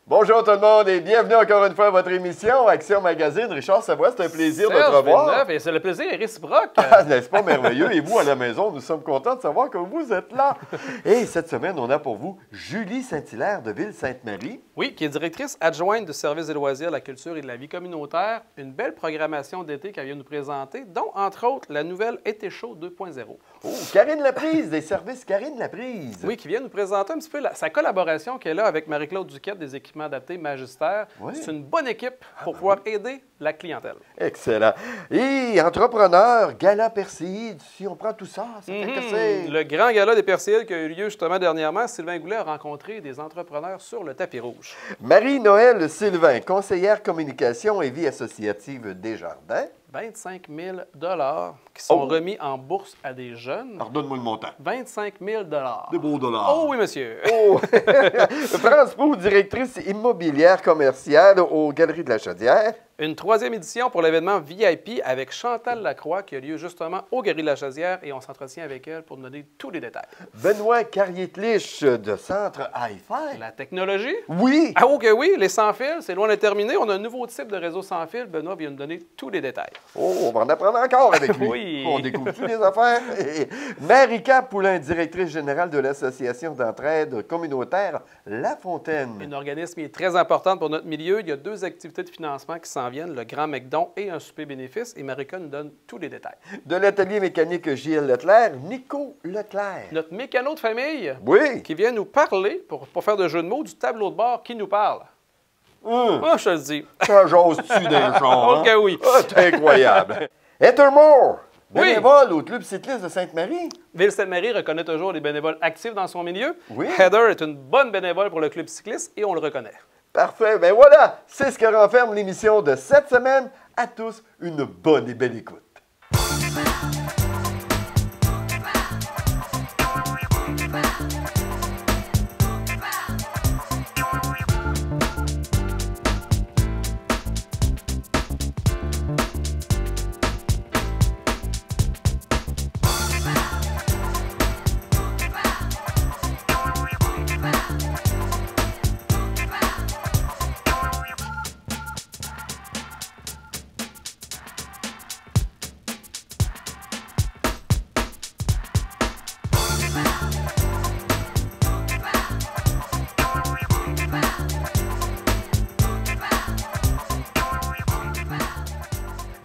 Bonjour tout le monde et bienvenue encore une fois à votre émission Action Magazine. Richard Savoie, c'est un plaisir de te revoir. Et c'est le plaisir est réciproque. Ah, n'est-ce pas merveilleux? Et vous, à la maison, nous sommes contents de savoir que vous êtes là. Et cette semaine, on a pour vous Julie Saint-Hilaire de Ville-Sainte-Marie. Oui, qui est directrice adjointe du service des loisirs, la culture et de la vie communautaire. Une belle programmation d'été qu'elle vient nous présenter, dont, entre autres, la nouvelle Été chaud 2.0. Oh, Karine Laprise, des services Karine Laprise. Oui, qui vient nous présenter un petit peu sa collaboration qu'elle a avec Marie-Claude Duquette des équipements adaptés Magistère. Oui. C'est une bonne équipe pour pouvoir aider la clientèle. Excellent. Et entrepreneur, Gala Perséide, si on prend tout ça, ça fait que c'est... Le grand gala des Perséides qui a eu lieu justement dernièrement, Sylvain Goulet a rencontré des entrepreneurs sur le tapis rouge. Marie-Noël Sylvain, conseillère communication et vie associative Desjardins. 25 000 qui sont remis en bourse à des jeunes. Pardonne-moi le montant. 25 000 Des beaux dollars. Oh oui, monsieur. Oh. France Proulx, directrice immobilière commerciale aux Galeries de la Chaudière. Une troisième édition pour l'événement VIP avec Chantal Lacroix qui a lieu justement aux Galeries de la Chaudière et on s'entretient avec elle pour nous donner tous les détails. Benoît Carrier-Tlich de Centre Hi-Fi. La technologie? Oui! Ah ok oui, les sans fil, c'est loin d'être terminé. On a un nouveau type de réseau sans fil. Benoît vient nous donner tous les détails. Oh, on va en apprendre encore avec lui. Oui. On découvre toutes les affaires. Marika Poulain, directrice générale de l'Association d'entraide communautaire La Fontaine. Un organisme qui est très important pour notre milieu. Il y a 2 activités de financement qui s'en viennent, le Grand McDon et un souper bénéfice. Et Marika nous donne tous les détails. De l'atelier mécanique J.L. Leclerc, Nico Leclerc. Notre mécano de famille Oui. qui vient nous parler, pour faire de jeu de mots, du tableau de bord qui nous parle. Ah, je te le dis. Ça jase-tu d'un genre? OK, oui. Ah, c'est incroyable. Ettermore, Oui. bénévole au Club cycliste de Sainte-Marie. Ville-Sainte-Marie reconnaît toujours les bénévoles actifs dans son milieu. Oui. Heather est une bonne bénévole pour le club cycliste et on le reconnaît. Parfait. Ben voilà, c'est ce que renferme l'émission de cette semaine. À tous, une bonne et belle écoute.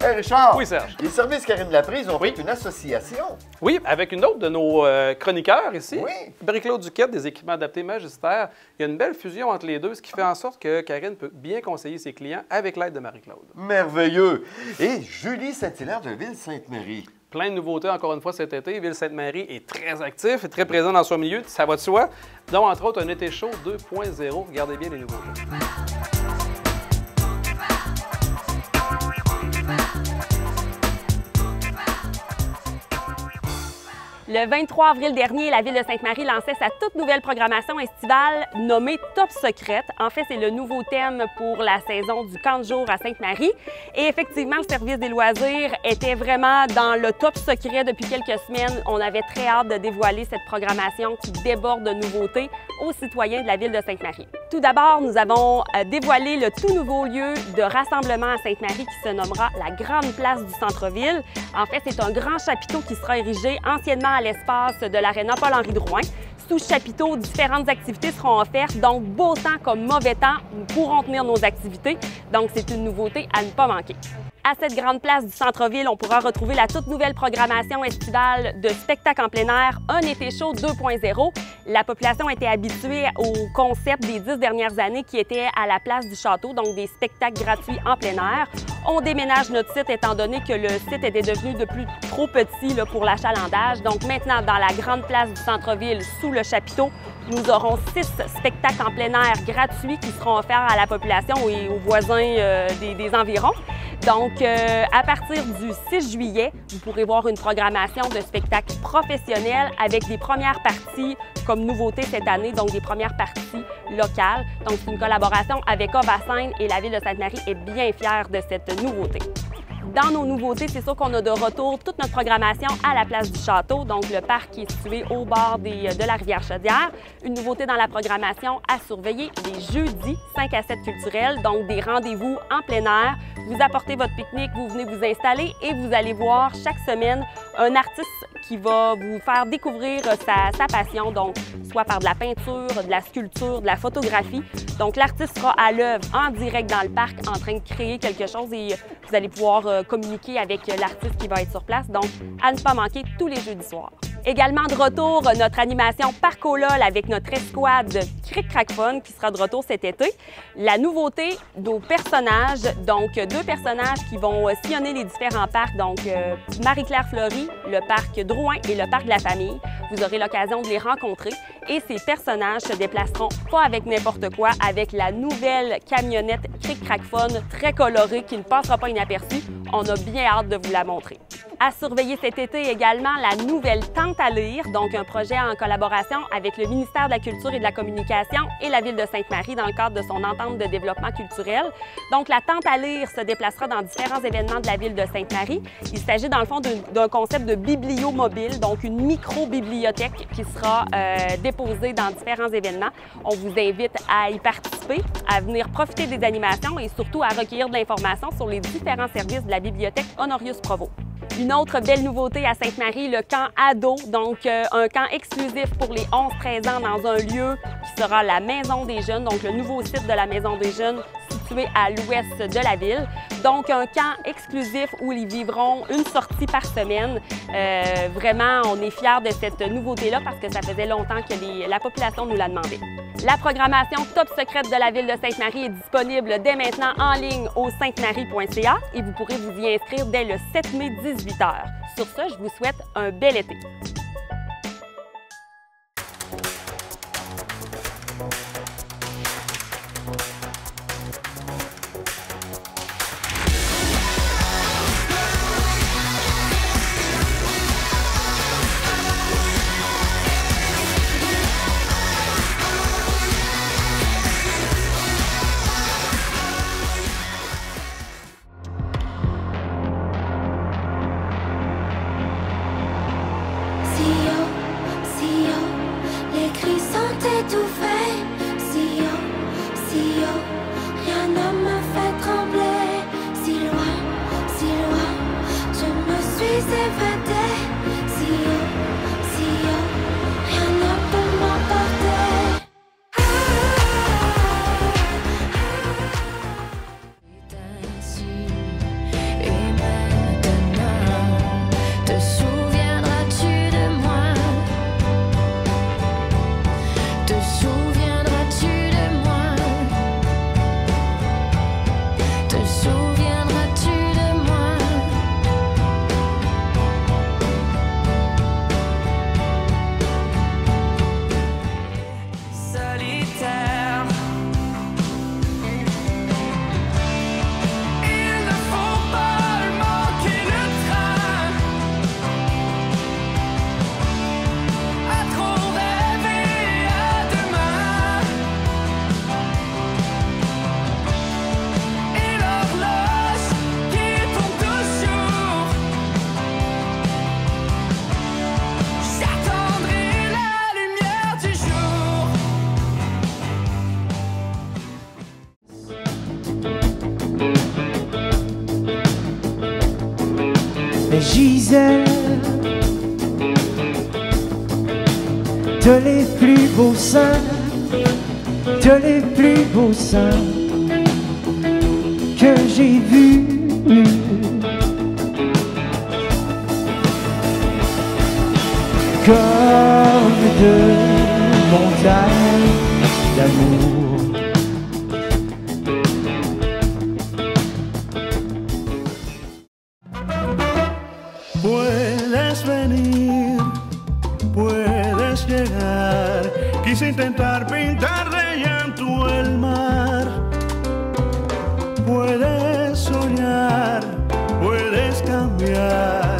Hey Richard, Oui, Serge. Les services Karine Laprise ont fait une association. Oui, avec une autre de nos chroniqueurs ici, Oui. Marie-Claude Duquette des équipements adaptés Magistère. Il y a une belle fusion entre les deux, ce qui fait en sorte que Karine peut bien conseiller ses clients avec l'aide de Marie-Claude. Merveilleux. Et Julie Saint-Hilaire de Ville-Sainte-Marie. Plein de nouveautés encore une fois cet été. Ville-Sainte-Marie est très actif et très présent dans son milieu, ça va de soi. Donc, entre autres, un été chaud 2.0. Regardez bien les nouveautés. Le 23 avril dernier, la Ville de Sainte-Marie lançait sa toute nouvelle programmation estivale nommée Top Secrète. En fait, c'est le nouveau thème pour la saison du camp de jour à Sainte-Marie. Et effectivement, le service des loisirs était vraiment dans le top secret depuis quelques semaines. On avait très hâte de dévoiler cette programmation qui déborde de nouveautés aux citoyens de la Ville de Sainte-Marie. Tout d'abord, nous avons dévoilé le tout nouveau lieu de rassemblement à Sainte-Marie qui se nommera la Grande Place du Centre-Ville. En fait, c'est un grand chapiteau qui sera érigé anciennement à l'espace de l'aréna Paul-Henri Drouin. Sous ce chapiteau, différentes activités seront offertes, donc beau temps comme mauvais temps, nous pourrons tenir nos activités. Donc, c'est une nouveauté à ne pas manquer. À cette grande place du centre-ville, on pourra retrouver la toute nouvelle programmation estivale de spectacles en plein air, un été chaud 2.0. La population était habituée au concept des 10 dernières années qui était à la place du château, donc des spectacles gratuits en plein air. On déménage notre site étant donné que le site était devenu de plus trop petit pour l'achalandage. Donc maintenant, dans la grande place du centre-ville, sous le chapiteau, nous aurons 6 spectacles en plein air gratuits qui seront offerts à la population et aux voisins des environs. Donc, à partir du 6 juillet, vous pourrez voir une programmation de spectacles professionnels avec des premières parties comme nouveauté cette année, donc des premières parties locales. Donc, c'est une collaboration avec Ovascène et la Ville de Sainte-Marie est bien fière de cette nouveauté. Dans nos nouveautés, c'est sûr qu'on a de retour toute notre programmation à la place du château, donc le parc qui est situé au bord de la rivière Chaudière. Une nouveauté dans la programmation à surveiller, les jeudis 5 à 7 culturels, donc des rendez-vous en plein air. Vous apportez votre pique-nique, vous venez vous installer et vous allez voir chaque semaine un artiste qui va vous faire découvrir sa passion, donc soit par de la peinture, de la sculpture, de la photographie. Donc l'artiste sera à l'œuvre en direct dans le parc en train de créer quelque chose et vous allez pouvoir communiquer avec l'artiste qui va être sur place. Donc à ne pas manquer tous les jeudis soirs. Également de retour, notre animation Parcolol avec notre escouade Cric Crac Fun qui sera de retour cet été. La nouveauté, nos personnages, donc 2 personnages qui vont sillonner les différents parcs, donc Marie-Claire Fleury, le parc Drouin et le parc de la famille. Vous aurez l'occasion de les rencontrer et ces personnages se déplaceront pas avec n'importe quoi, avec la nouvelle camionnette Cric Crac Fun très colorée qui ne passera pas inaperçue. On a bien hâte de vous la montrer. À surveiller cet été également la nouvelle Tente à lire, donc un projet en collaboration avec le ministère de la Culture et de la Communication et la Ville de Sainte-Marie dans le cadre de son entente de développement culturel. Donc la Tente à lire se déplacera dans différents événements de la Ville de Sainte-Marie. Il s'agit dans le fond d'un concept de bibliomobile, donc une micro-bibliothèque qui sera déposée dans différents événements. On vous invite à y participer, à venir profiter des animations et surtout à recueillir de l'information sur les différents services de la bibliothèque Honorius Provost. Une autre belle nouveauté à Sainte-Marie, le camp ado, donc un camp exclusif pour les 11-13 ans dans un lieu qui sera la Maison des Jeunes, donc le nouveau site de la Maison des Jeunes situé à l'ouest de la ville. Donc un camp exclusif où ils vivront une sortie par semaine. Vraiment, on est fiers de cette nouveauté-là parce que ça faisait longtemps que la population nous l'a demandé. La programmation Top Secrète de la Ville de Sainte-Marie est disponible dès maintenant en ligne au saintemarie.ca et vous pourrez vous y inscrire dès le 7 mai 18h. Sur ce, je vous souhaite un bel été. Gisèle, de les plus beaux seins, de les plus beaux seins que j'ai vus. Comme deux montagnes d'amour. Puedes venir, puedes llegar, quise intentar pintar de llanto el mar. Puedes soñar, puedes cambiar,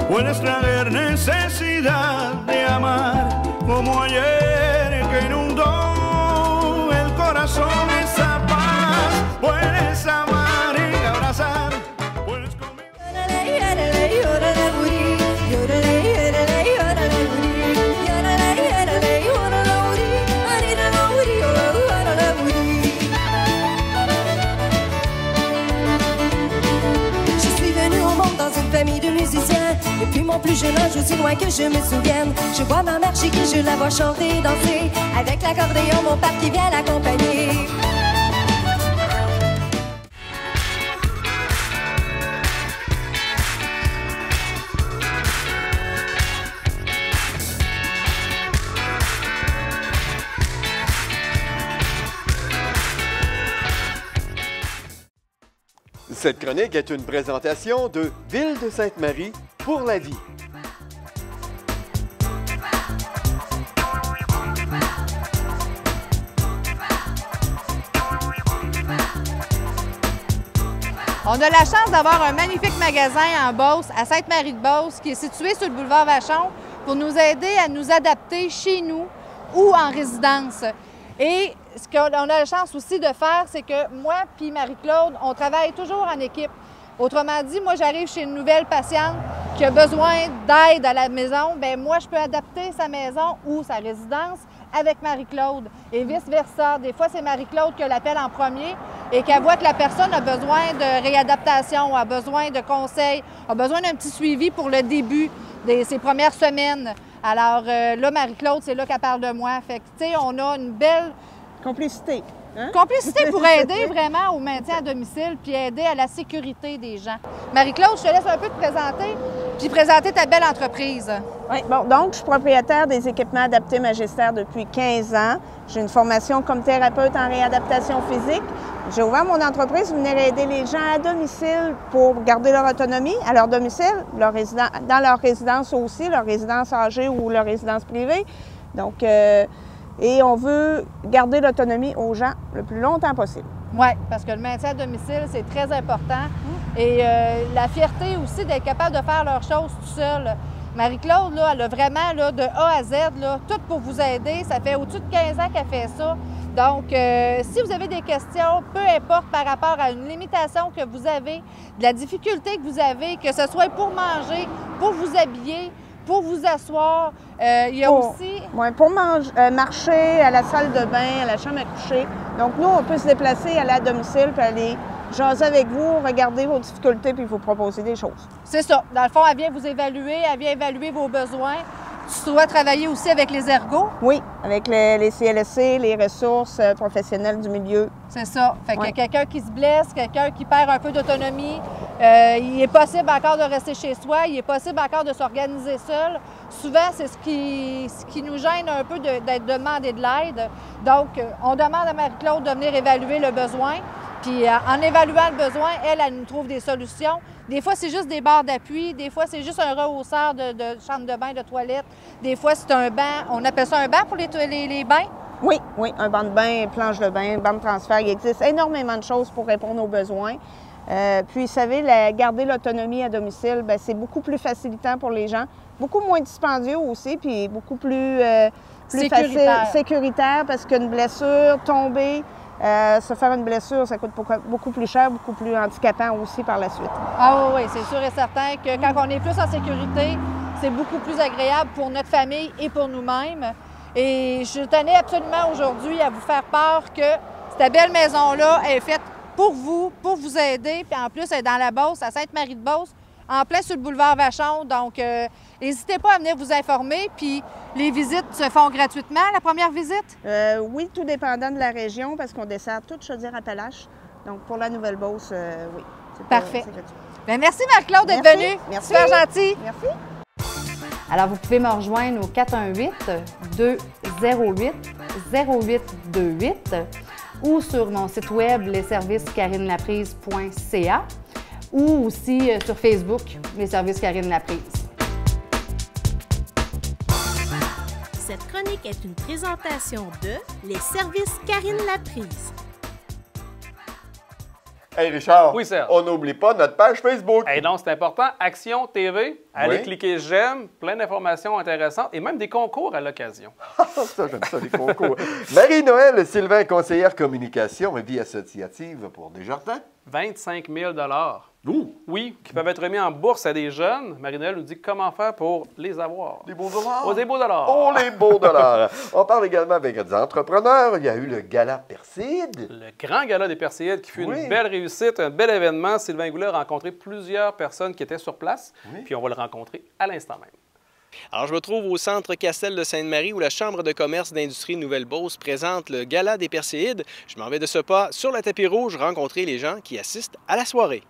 puedes traer necesidad de amar, como ayer que inundó el corazón. non plus, je nage aussi loin que je me souvienne. Je vois ma mère chiquer, je la vois chanter, danser. Avec l'accordéon, mon père qui vient l'accompagner. Cette chronique est une présentation de Ville de Sainte-Marie pour la vie. On a la chance d'avoir un magnifique magasin en Beauce, à Sainte-Marie-de-Beauce, qui est situé sur le boulevard Vachon, pour nous aider à nous adapter chez nous ou en résidence. Et ce qu'on a la chance aussi de faire, c'est que moi puis Marie-Claude, on travaille toujours en équipe. Autrement dit, moi, j'arrive chez une nouvelle patiente qui a besoin d'aide à la maison, bien moi, je peux adapter sa maison ou sa résidence avec Marie-Claude et vice-versa. Des fois, c'est Marie-Claude qui l'appelle en premier et qu'elle voit que la personne a besoin de réadaptation, a besoin de conseils, a besoin d'un petit suivi pour le début de ses premières semaines. Alors là, Marie-Claude, c'est là qu'elle parle de moi. Fait que, tu sais, on a une belle complicité. Hein? Complicité pour aider vraiment au maintien à domicile puis aider à la sécurité des gens. Marie-Claude, je te laisse un peu te présenter puis présenter ta belle entreprise. Oui, bon, donc, je suis propriétaire des équipements adaptés Magistère depuis 15 ans. J'ai une formation comme thérapeute en réadaptation physique. J'ai ouvert mon entreprise pour venir aider les gens à domicile pour garder leur autonomie à leur domicile, dans leur résidence aussi, leur résidence âgée ou leur résidence privée. Donc, et on veut garder l'autonomie aux gens le plus longtemps possible. Oui, parce que le maintien à domicile, c'est très important. Et la fierté aussi d'être capable de faire leurs choses tout seul. Marie-Claude, là, elle a vraiment là, de A à Z, là, tout pour vous aider. Ça fait au-dessus de 15 ans qu'elle fait ça. Donc, si vous avez des questions, peu importe par rapport à une limitation que vous avez, de la difficulté que vous avez, que ce soit pour manger, pour vous habiller, pour vous asseoir, il y a aussi... Oui, pour marcher à la salle de bain, à la chambre à coucher. Donc, nous, on peut se déplacer, aller à domicile, puis aller jaser avec vous, regarder vos difficultés, puis vous proposer des choses. C'est ça. Dans le fond, elle vient vous évaluer, elle vient évaluer vos besoins. Tu dois travailler aussi avec les ergots? Oui, avec les CLSC, les ressources professionnelles du milieu. C'est ça. Fait qu'il y a quelqu'un qui se blesse, quelqu'un qui perd un peu d'autonomie. Il est possible encore de rester chez soi, il est possible encore de s'organiser seul. Souvent, c'est ce qui nous gêne un peu d'être demandé de l'aide. Donc, on demande à Marie-Claude de venir évaluer le besoin. Puis, en évaluant le besoin, elle nous trouve des solutions. Des fois, c'est juste des barres d'appui. Des fois, c'est juste un rehausseur de chambre de bain, de toilette. Des fois, c'est un banc. On appelle ça un banc pour les bains? Oui, oui, un banc de bain, planche de bain, banc de transfert. Il existe énormément de choses pour répondre aux besoins. Puis, vous savez, garder l'autonomie à domicile, bien, c'est beaucoup plus facilitant pour les gens. Beaucoup moins dispendieux aussi, puis beaucoup plus sécuritaire parce qu'une blessure, tomber, se faire une blessure, ça coûte beaucoup plus cher, beaucoup plus handicapant aussi par la suite. Ah oui, c'est sûr et certain que quand on est plus en sécurité, c'est beaucoup plus agréable pour notre famille et pour nous-mêmes. Et je tenais absolument aujourd'hui à vous faire part que cette belle maison-là est faite pour vous aider. Puis en plus, elle est dans la Beauce, à Sainte-Marie-de-Beauce, en plein sur le boulevard Vachon. Donc, n'hésitez pas à venir vous informer. Puis les visites se font gratuitement, la première visite? Oui, tout dépendant de la région, parce qu'on dessert toute Chaudière-Appalaches. Donc, pour la Nouvelle-Beauce, oui. Parfait. Bien, merci Marie-Claude d'être venue. Merci. Super gentil. Merci. Alors, vous pouvez me rejoindre au 418-208-0828 ou sur mon site web lesservices-carinelaprise.ca ou aussi sur Facebook, Les Services Karine Laprise. Cette chronique est une présentation de Les Services Karine Laprise. Hey Richard, oui, Serge. On n'oublie pas notre page Facebook. Et donc, c'est important. Action TV, allez cliquer j'aime, plein d'informations intéressantes et même des concours à l'occasion. Ça, j'aime ça, les concours. Marie-Noël Sylvain, conseillère communication et vie associative pour Desjardins. 25 000 $. Oui, qui peuvent être remis en bourse à des jeunes. Marie-Noël nous dit comment faire pour les avoir. Des beaux dollars. Oh, des beaux dollars. Oh, les beaux dollars. On parle également avec des entrepreneurs. Il y a eu le Gala Perséide. Le grand Gala des Perséides qui fut une belle réussite, un bel événement. Sylvain Goulet a rencontré plusieurs personnes qui étaient sur place. Puis on va le rencontrer à l'instant même. Alors, je me trouve au centre Castel de Sainte-Marie où la Chambre de commerce d'industrie Nouvelle-Beauce présente le Gala des Perséides. Je m'en vais de ce pas sur le tapis rouge rencontrer les gens qui assistent à la soirée.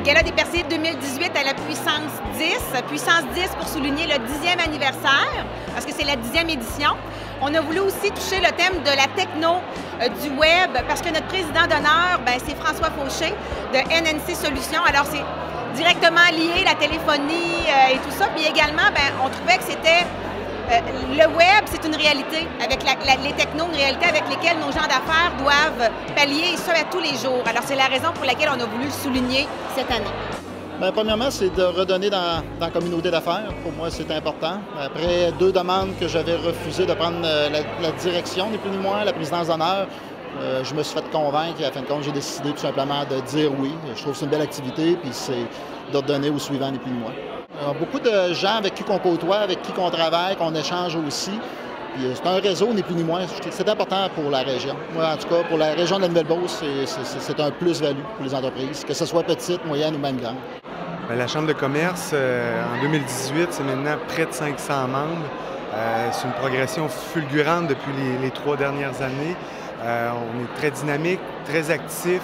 Gala des Perséides 2018 à la puissance 10. Puissance 10 pour souligner le 10e anniversaire, parce que c'est la 10e édition. On a voulu aussi toucher le thème de la techno, du web, parce que notre président d'honneur, c'est François Fauché de NNC Solutions. Alors, c'est directement lié, la téléphonie et tout ça. Puis également, on trouvait que c'était... le web, c'est une réalité, avec les technos, une réalité avec lesquelles nos gens d'affaires doivent pallier, et ça à tous les jours. Alors, c'est la raison pour laquelle on a voulu le souligner cette année. Premièrement, c'est de redonner dans la communauté d'affaires. Pour moi, c'est important. Après 2 demandes que j'avais refusé de prendre la direction, ni plus ni moins, la présidence d'honneur, je me suis fait convaincre et à fin de compte, j'ai décidé tout simplement de dire oui. Je trouve que c'est une belle activité, puis c'est de redonner au suivant, ni plus ni moins. Alors, beaucoup de gens avec qui on côtoie, avec qui on travaille, qu'on échange aussi. C'est un réseau, ni plus ni moins. C'est important pour la région. Moi, en tout cas, pour la région de la Nouvelle-Beauce, c'est un plus-value pour les entreprises, que ce soit petite, moyenne ou même grande. La Chambre de commerce, en 2018, c'est maintenant près de 500 membres. C'est une progression fulgurante depuis les 3 dernières années. On est très dynamique, très actif,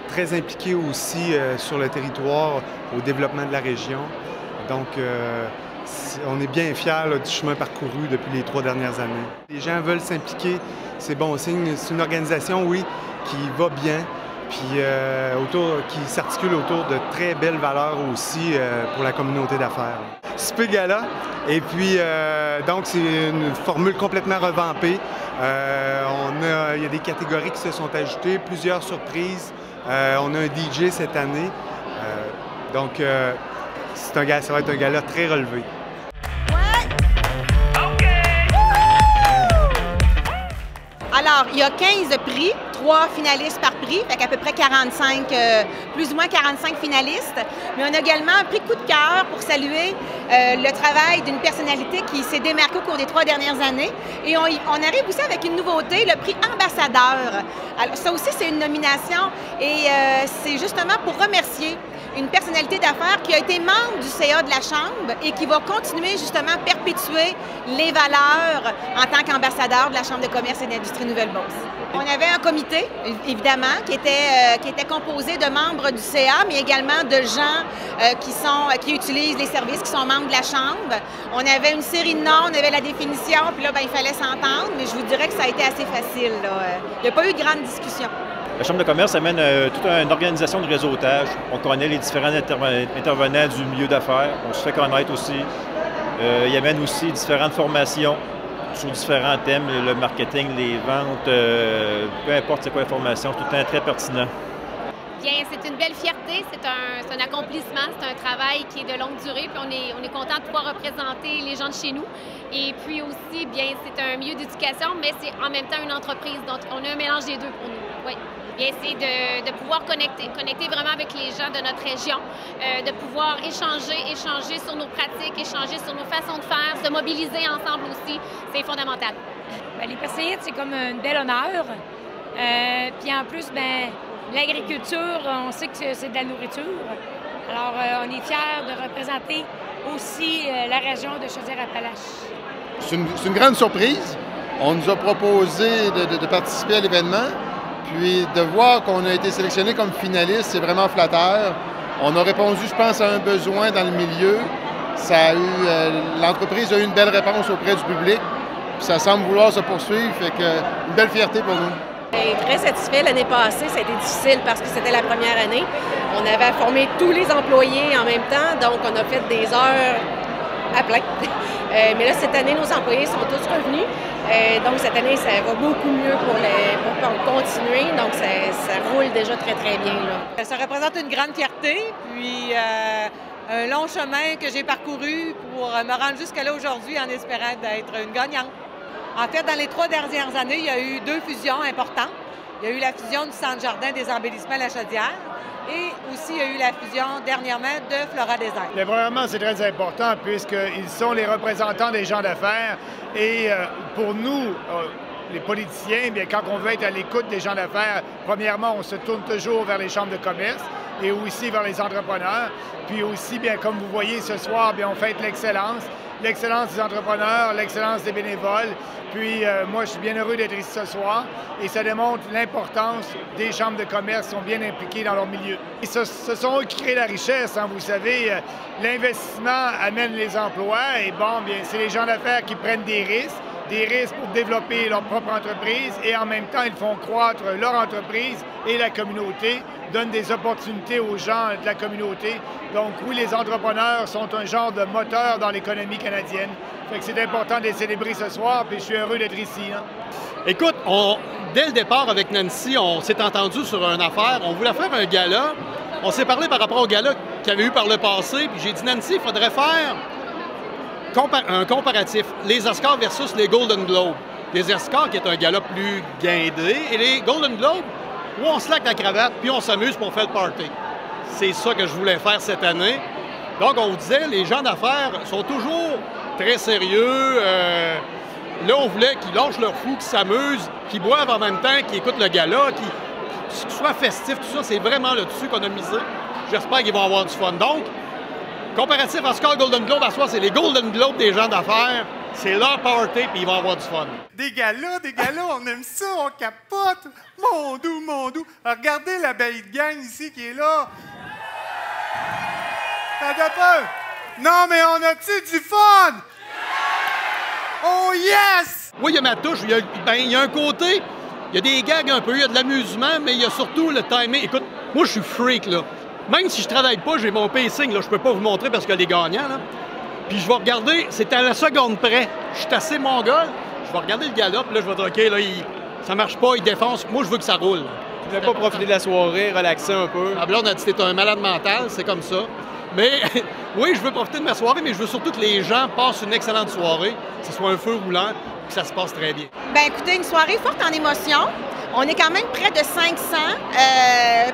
très impliqué aussi sur le territoire au développement de la région. Donc, on est bien fiers du chemin parcouru depuis les 3 dernières années. Les gens veulent s'impliquer, c'est bon signe. C'est une organisation, oui, qui va bien, puis qui s'articule autour de très belles valeurs aussi pour la communauté d'affaires. Super Gala, et puis donc c'est une formule complètement revampée. Il y a des catégories qui se sont ajoutées, plusieurs surprises. On a un DJ cette année, donc ça va être un gala très relevé. Alors, il y a 15 prix, 3 finalistes par prix, fait qu'à peu près 45, plus ou moins 45 finalistes. Mais on a également un prix coup de cœur pour saluer le travail d'une personnalité qui s'est démarquée au cours des 3 dernières années. Et on arrive aussi avec une nouveauté, le prix ambassadeur. Alors, ça aussi, c'est une nomination et c'est justement pour remercier une personnalité d'affaires qui a été membre du CA de la Chambre et qui va continuer justement à perpétuer les valeurs en tant qu'ambassadeur de la Chambre de commerce et d'industrie Nouvelle-Beauce. On avait un comité, évidemment, qui était composé de membres du CA, mais également de gens qui utilisent les services, qui sont membres de la Chambre. On avait une série de noms, on avait la définition, puis là, il fallait s'entendre, mais je vous dirais que ça a été assez facile, là. Il n'y a pas eu de grande discussion. La Chambre de commerce amène toute une organisation de réseautage. On connaît les différents intervenants du milieu d'affaires. On se fait connaître aussi. Il amène aussi différentes formations sur différents thèmes, le marketing, les ventes, peu importe c'est quoi la formation, c'est tout le temps très pertinent. Bien, c'est une belle fierté, c'est un accomplissement, c'est un travail qui est de longue durée, puis on est content de pouvoir représenter les gens de chez nous. Et puis aussi, bien, c'est un milieu d'éducation, mais c'est en même temps une entreprise, donc on a un mélange des deux pour nous. Oui. Bien, c'est de pouvoir connecter vraiment avec les gens de notre région, de pouvoir échanger sur nos pratiques, échanger sur nos façons de faire, se mobiliser ensemble aussi, c'est fondamental. Bien, les Perséides, c'est comme un bel honneur. Puis en plus, bien, l'agriculture, on sait que c'est de la nourriture. Alors, on est fiers de représenter aussi la région de Chaudière-Appalaches. C'est une grande surprise. On nous a proposé de participer à l'événement. Puis de voir qu'on a été sélectionné comme finaliste, c'est vraiment flatteur. On a répondu, je pense, à un besoin dans le milieu. L'entreprise a eu une belle réponse auprès du public. Puis ça semble vouloir se poursuivre, fait que une belle fierté pour nous. Très satisfait. L'année passée, ça a été difficile parce que c'était la première année. On avait formé tous les employés en même temps, donc on a fait des heures à plein. Mais là, cette année, nos employés sont tous revenus. Donc, cette année, ça va beaucoup mieux pour continuer. Donc, ça roule déjà très, très bien, là. Ça représente une grande fierté, puis un long chemin que j'ai parcouru pour me rendre jusqu'à là aujourd'hui en espérant d'être une gagnante. En fait, dans les 3 dernières années, il y a eu 2 fusions importantes. Il y a eu la fusion du Centre Jardin des embellissements La Chaudière et aussi il y a eu la fusion dernièrement de Flora Design. Le programme, c'est très important puisqu'ils sont les représentants des gens d'affaires et pour nous, les politiciens, bien, quand on veut être à l'écoute des gens d'affaires, premièrement, on se tourne toujours vers les chambres de commerce et aussi vers les entrepreneurs. Puis aussi, bien, comme vous voyez ce soir, bien, on fête l'excellence des entrepreneurs, l'excellence des bénévoles. Puis moi, je suis bien heureux d'être ici ce soir et ça démontre l'importance des chambres de commerce qui sont bien impliquées dans leur milieu. Et ce sont eux qui créent la richesse, hein, vous savez. L'investissement amène les emplois et bon, bien, c'est les gens d'affaires qui prennent des risques pour développer leur propre entreprise et en même temps, ils font croître leur entreprise et la communauté, donnent des opportunités aux gens de la communauté. Donc oui, les entrepreneurs sont un genre de moteur dans l'économie canadienne. Fait que c'est important de les célébrer ce soir, puis je suis heureux d'être ici. Hein. Écoute, dès le départ avec Nancy, on s'est entendu sur une affaire. On voulait faire un gala. On s'est parlé par rapport au gala qu'il y avait eu par le passé, puis j'ai dit, Nancy, il faudrait faire un comparatif. Les Oscars versus les Golden Globes. Les Oscars qui est un gala plus guindé, et les Golden Globes, où on se laque la cravate, puis on s'amuse, puis on fait le party. C'est ça que je voulais faire cette année. Donc, on vous disait, les gens d'affaires sont toujours très sérieux. Là, on voulait qu'ils lâchent leur fou, qu'ils s'amusent, qu'ils boivent en même temps, qu'ils écoutent le gala, qu'ils soient festifs, tout ça. C'est vraiment là-dessus qu'on a misé. J'espère qu'ils vont avoir du fun. Donc, comparatif Oscar Golden Globe, à soi, c'est les Golden Globes des gens d'affaires. C'est leur party, puis ils vont avoir du fun. Des galas, on aime ça, on capote. Mon doux. Regardez la belle gang ici qui est là. T'as peur? Non, mais on a-tu du fun? Oh yes! Oui, il y a ma touche. Il y a un côté, il y a des gags un peu, il y a de l'amusement, mais il y a surtout le timing. Écoute, moi, je suis freak, là. Même si je travaille pas, j'ai mon pacing, là. Je peux pas vous montrer parce qu'il y a des gagnants, là. Puis je vais regarder, c'est à la seconde près. Je suis assez mongol. Je vais regarder le gala, puis là, je vais dire, OK, là, ça marche pas, il défonce. Moi, je veux que ça roule. Tu ne voulais pas profiter de la soirée, relaxer un peu? Ah, là, on a dit, t'es un malade mental, c'est comme ça. Mais oui, je veux profiter de ma soirée, mais je veux surtout que les gens passent une excellente soirée, que ce soit un feu roulant, que ça se passe très bien. Bien, écoutez, une soirée forte en émotion. On est quand même près de 500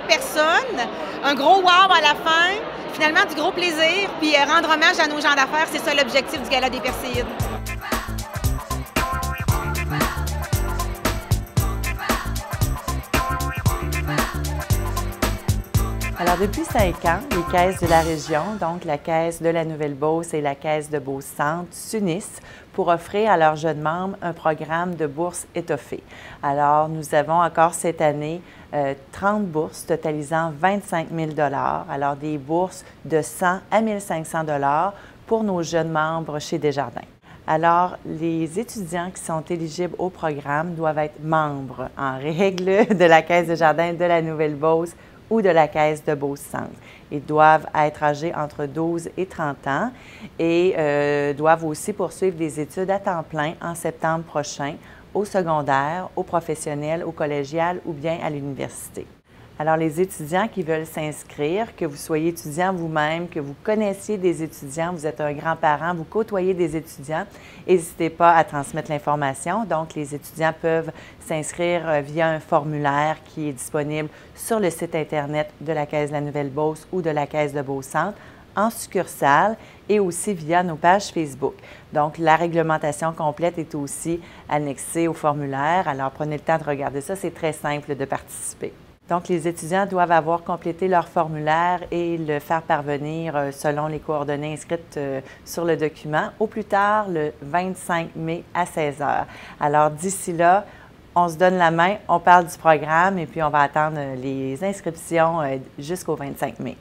personnes. Un gros wow à la fin. Finalement, du gros plaisir. Puis rendre hommage à nos gens d'affaires, c'est ça l'objectif du Gala des Perséides. Alors, depuis 5 ans, les caisses de la région, donc la Caisse de la Nouvelle-Beauce et la Caisse de Beauce-Centre, s'unissent pour offrir à leurs jeunes membres un programme de bourse étoffé. Alors, nous avons encore cette année 30 bourses totalisant 25 000 $. Alors, des bourses de 100 à 1 500 $ pour nos jeunes membres chez Desjardins. Alors, les étudiants qui sont éligibles au programme doivent être membres en règle de la Caisse Desjardins de la Nouvelle-Beauce ou de la Caisse de Beauce-Centre. Ils doivent être âgés entre 12 et 30 ans et doivent aussi poursuivre des études à temps plein en septembre prochain au secondaire, au professionnel, au collégial ou bien à l'université. Alors, les étudiants qui veulent s'inscrire, que vous soyez étudiant vous-même, que vous connaissiez des étudiants, vous êtes un grand-parent, vous côtoyez des étudiants, n'hésitez pas à transmettre l'information. Donc, les étudiants peuvent s'inscrire via un formulaire qui est disponible sur le site Internet de la Caisse de la Nouvelle-Beauce ou de la Caisse de Beauce-Centre, en succursale et aussi via nos pages Facebook. Donc, la réglementation complète est aussi annexée au formulaire. Alors, prenez le temps de regarder ça. C'est très simple de participer. Donc, les étudiants doivent avoir complété leur formulaire et le faire parvenir selon les coordonnées inscrites sur le document, au plus tard le 25 mai à 16 h. Alors, d'ici là, on se donne la main, on parle du programme et puis on va attendre les inscriptions jusqu'au 25 mai.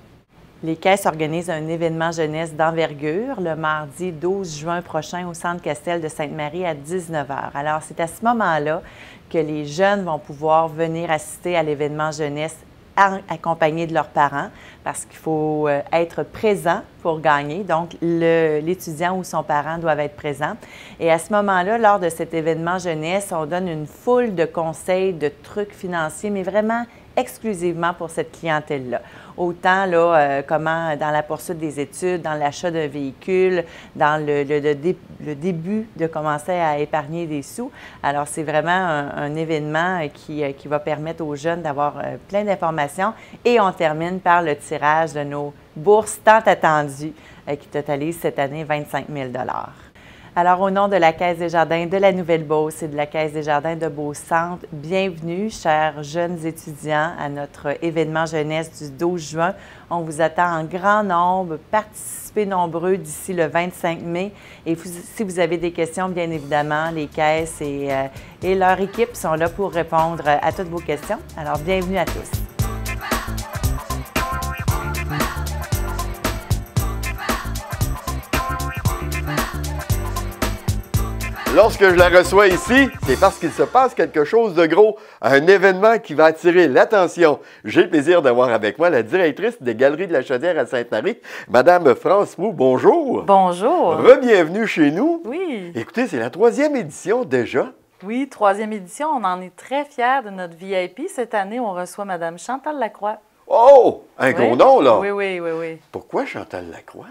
Les caisses organisent un événement jeunesse d'envergure le mardi 12 juin prochain au Centre Castel de Sainte-Marie à 19 h. Alors, c'est à ce moment-là que les jeunes vont pouvoir venir assister à l'événement jeunesse accompagnés de leurs parents parce qu'il faut être présent pour gagner. Donc, l'étudiant ou son parent doivent être présents. Et à ce moment-là, lors de cet événement jeunesse, on donne une foule de conseils, de trucs financiers, mais vraiment exclusivement pour cette clientèle-là. Autant là, comment dans la poursuite des études, dans l'achat d'un véhicule, dans le début de commencer à épargner des sous. Alors, c'est vraiment un événement qui va permettre aux jeunes d'avoir plein d'informations. Et on termine par le tirage de nos bourses tant attendues qui totalisent cette année 25 000 $. Alors, au nom de la Caisse des Jardins de la Nouvelle-Beauce et de la Caisse des Jardins de Beauce-Centre, bienvenue, chers jeunes étudiants, à notre événement jeunesse du 12 juin. On vous attend en grand nombre. Participez nombreux d'ici le 25 mai. Et si vous avez des questions, bien évidemment, les caisses et leur équipe sont là pour répondre à toutes vos questions. Alors, bienvenue à tous. Lorsque je la reçois ici, c'est parce qu'il se passe quelque chose de gros, un événement qui va attirer l'attention. J'ai le plaisir d'avoir avec moi la directrice des Galeries de la Chaudière à Sainte-Marie, Madame France Mou. Bonjour. Bonjour. Re-bienvenue chez nous. Oui. Écoutez, c'est la 3e édition déjà. Oui, 3e édition. On en est très fiers de notre VIP. Cette année, on reçoit Madame Chantal Lacroix. Oh! Un gros nom, là. Oui. Pourquoi Chantal Lacroix?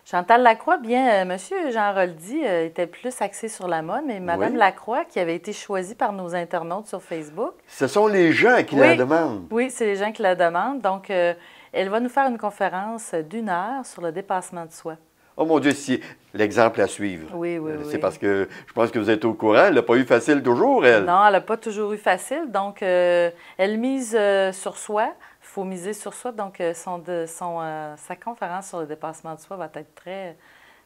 Chantal Lacroix, bien, M. Jean Roldy était plus axé sur la mode, mais Mme Lacroix, qui avait été choisie par nos internautes sur Facebook. Ce sont les gens qui la demandent. Oui, c'est les gens qui la demandent. Donc, elle va nous faire une conférence d'1 heure sur le dépassement de soi. Oh mon Dieu, c'est l'exemple à suivre. Oui. C'est parce que je pense que vous êtes au courant. Elle n'a pas eu facile toujours, elle. Non, elle n'a pas toujours eu facile. Donc, elle mise sur soi. Il faut miser sur soi. Donc, sa conférence sur le dépassement de soi va être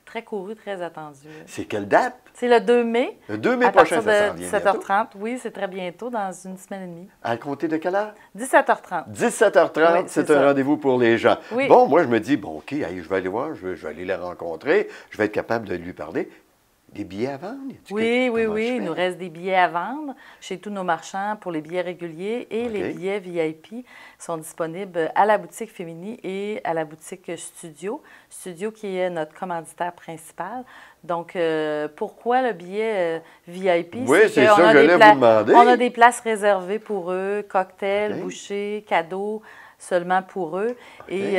très courue, très attendue. C'est quelle date? C'est le 2 mai. Le 2 mai prochain, ça s'en vient. 17h30. Oui, c'est très bientôt, dans une semaine et demie. À compter de quelle heure? 17h30. 17h30. Oui, c'est un rendez-vous pour les gens. Oui. Bon, moi, je me dis, bon, OK, allez, je vais aller voir, je vais aller la rencontrer, je vais être capable de lui parler. Des billets à vendre? Oui. Il nous reste des billets à vendre chez tous nos marchands pour les billets réguliers et les billets VIP sont disponibles à la boutique Fémini et à la boutique Studio. Studio qui est notre commanditaire principal. Donc, pourquoi le billet VIP? Oui, c'est ça que j'allais vous demander. On a des places réservées pour eux, cocktails, bouchées, cadeaux. Seulement pour eux. Et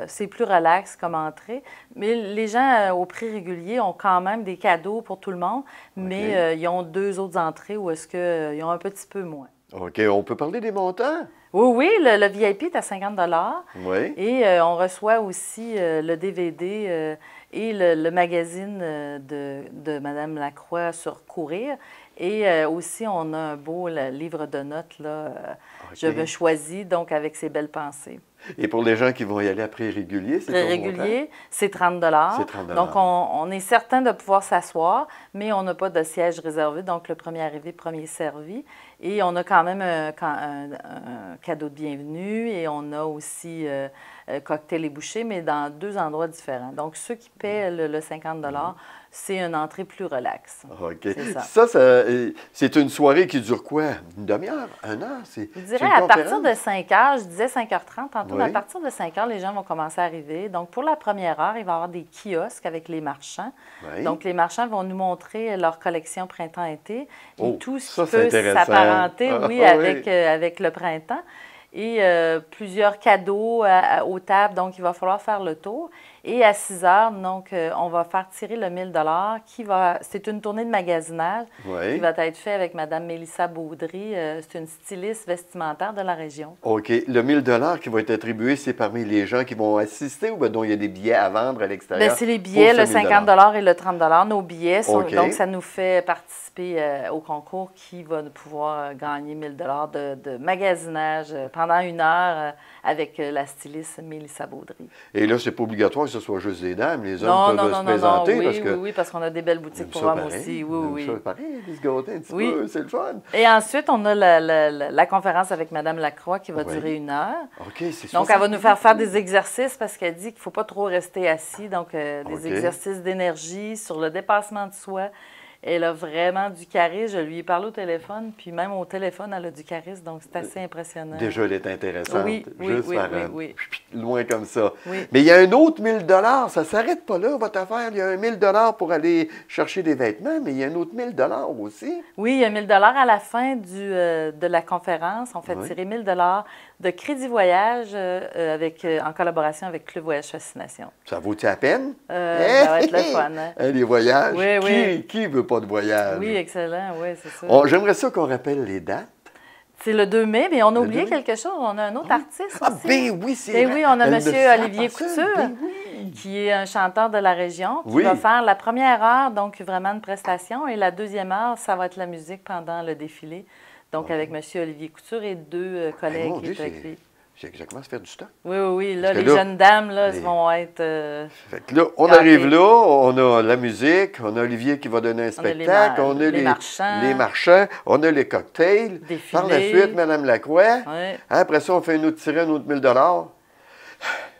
c'est plus relax comme entrée. Mais les gens au prix régulier ont quand même des cadeaux pour tout le monde, mais ils ont 2 autres entrées où est-ce qu'ils ont un petit peu moins. OK. On peut parler des montants? Oui, le VIP est à 50 $. Oui. Et on reçoit aussi le DVD et le magazine de Mme Lacroix sur Courir. Et aussi, on a un beau livre de notes, là, Je me choisis, donc avec ses belles pensées. Et pour les gens qui vont y aller à prix régulier, c'est prix régulier, c'est 30 $. C'est 30 $. Donc, on est certain de pouvoir s'asseoir, mais on n'a pas de siège réservé, donc le premier arrivé, premier servi. Et on a quand même un cadeau de bienvenue et on a aussi cocktail et bouchées, mais dans 2 endroits différents. Donc, ceux qui paient le 50 $, c'est une entrée plus relaxe. OK. Ça, c'est une soirée qui dure quoi? Une demi-heure? 1 heure? Je dirais à partir de 5 heures, je disais 5h30 tantôt, mais à partir de 5 heures, les gens vont commencer à arriver. Donc, pour la première heure, il va y avoir des kiosques avec les marchands. Oui. Donc, les marchands vont nous montrer leur collection printemps-été et tout ce qui peut s'apparenter, avec le printemps. Et plusieurs cadeaux aux tables, donc il va falloir faire le tour. Et à 6 heures, donc, on va faire tirer le 1 000 $. C'est une tournée de magasinage qui va être faite avec Mme Mélissa Baudry. C'est une styliste vestimentaire de la région. OK. Le 1 000 qui va être attribué, c'est parmi les gens qui vont assister ou bien donc il y a des billets à vendre à l'extérieur? C'est les billets, le 50 $ et le 30 $. Nos billets sont, donc ça nous fait participer au concours qui va pouvoir gagner 1 000 $ de magasinage pendant 1 heure avec la styliste Mélissa Baudry. Et là, c'est pas obligatoire que ce soit juste des dames. Les hommes peuvent se présenter. Oui, parce qu'on a des belles boutiques pour hommes aussi. Oui. Ça pareil, ils se gâtent un petit peu, c'est le fun. Et ensuite, on a la conférence avec Mme Lacroix qui va durer 1 heure. OK, c'est donc, elle va nous faire des exercices parce qu'elle dit qu'il ne faut pas trop rester assis. Donc, des exercices d'énergie sur le dépassement de soi. Elle a vraiment du charisme. Je lui ai parlé au téléphone, puis même au téléphone, elle a du charisme, donc c'est assez impressionnant. Déjà, elle est intéressante. Oui, juste par loin comme ça. Oui. Mais il y a un autre 1000 $. Ça ne s'arrête pas là, votre affaire. Il y a un 1000 $ pour aller chercher des vêtements, mais il y a un autre 1000 $ aussi. Oui, il y a 1000 $ à la fin de la conférence. On fait tirer 1000 $ de crédit voyage en collaboration avec Club Voyage Fascination. Ça vaut-il la peine? Ça va être le fun. Hein? Les voyages. Oui, Qui ne veut pas de voyage? Oui, excellent. Oui, c'est ça. J'aimerais ça qu'on rappelle les dates. C'est le 2 mai, mais on a oublié quelque chose. On a un autre artiste aussi. Ben oui, c'est vrai. Oui, on a M. Olivier Couture, qui est un chanteur de la région, qui va faire la première heure, donc vraiment une prestation, et la deuxième heure, ça va être la musique pendant le défilé. Donc, avec M. Olivier Couture et 2 collègues qui étaient avec lui. J'ai commencé à faire du stock. Oui. Là, les jeunes dames, là, vont être... Fait que là, on arrive là, on a la musique, on a Olivier qui va donner un spectacle, on a les marchands, on a les cocktails. Défilé. Par la suite, Mme Lacroix. Après ça, on fait une autre tirée, un autre 1000 $.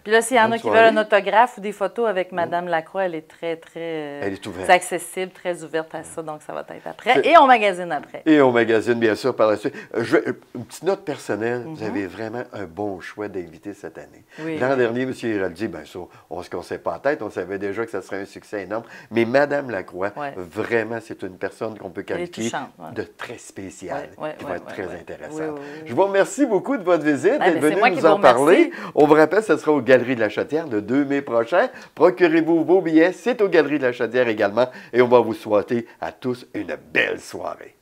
Puis là, s'il y en a qui veulent un autographe ou des photos avec Mme Lacroix, elle est très elle est ouverte. C'est accessible, très ouverte à ça, donc ça va être après. Et on magasine après. Et on magasine, bien sûr, par la suite. Une petite note personnelle, vous avez vraiment un bon choix d'invité cette année. L'an dernier, M. Héroldi, bien sûr, on ne se conseille pas en tête, on savait déjà que ça serait un succès énorme, mais Mme Lacroix, vraiment, c'est une personne qu'on peut qualifier de très spéciale, qui va être très intéressante. Je vous remercie beaucoup de votre visite, d'être venu nous en parler. On vous rappelle, ce sera au Galerie de la Chaudière le 2 mai prochain. Procurez-vous vos billets, c'est aux Galeries de la Chaudière également, et on va vous souhaiter à tous une belle soirée.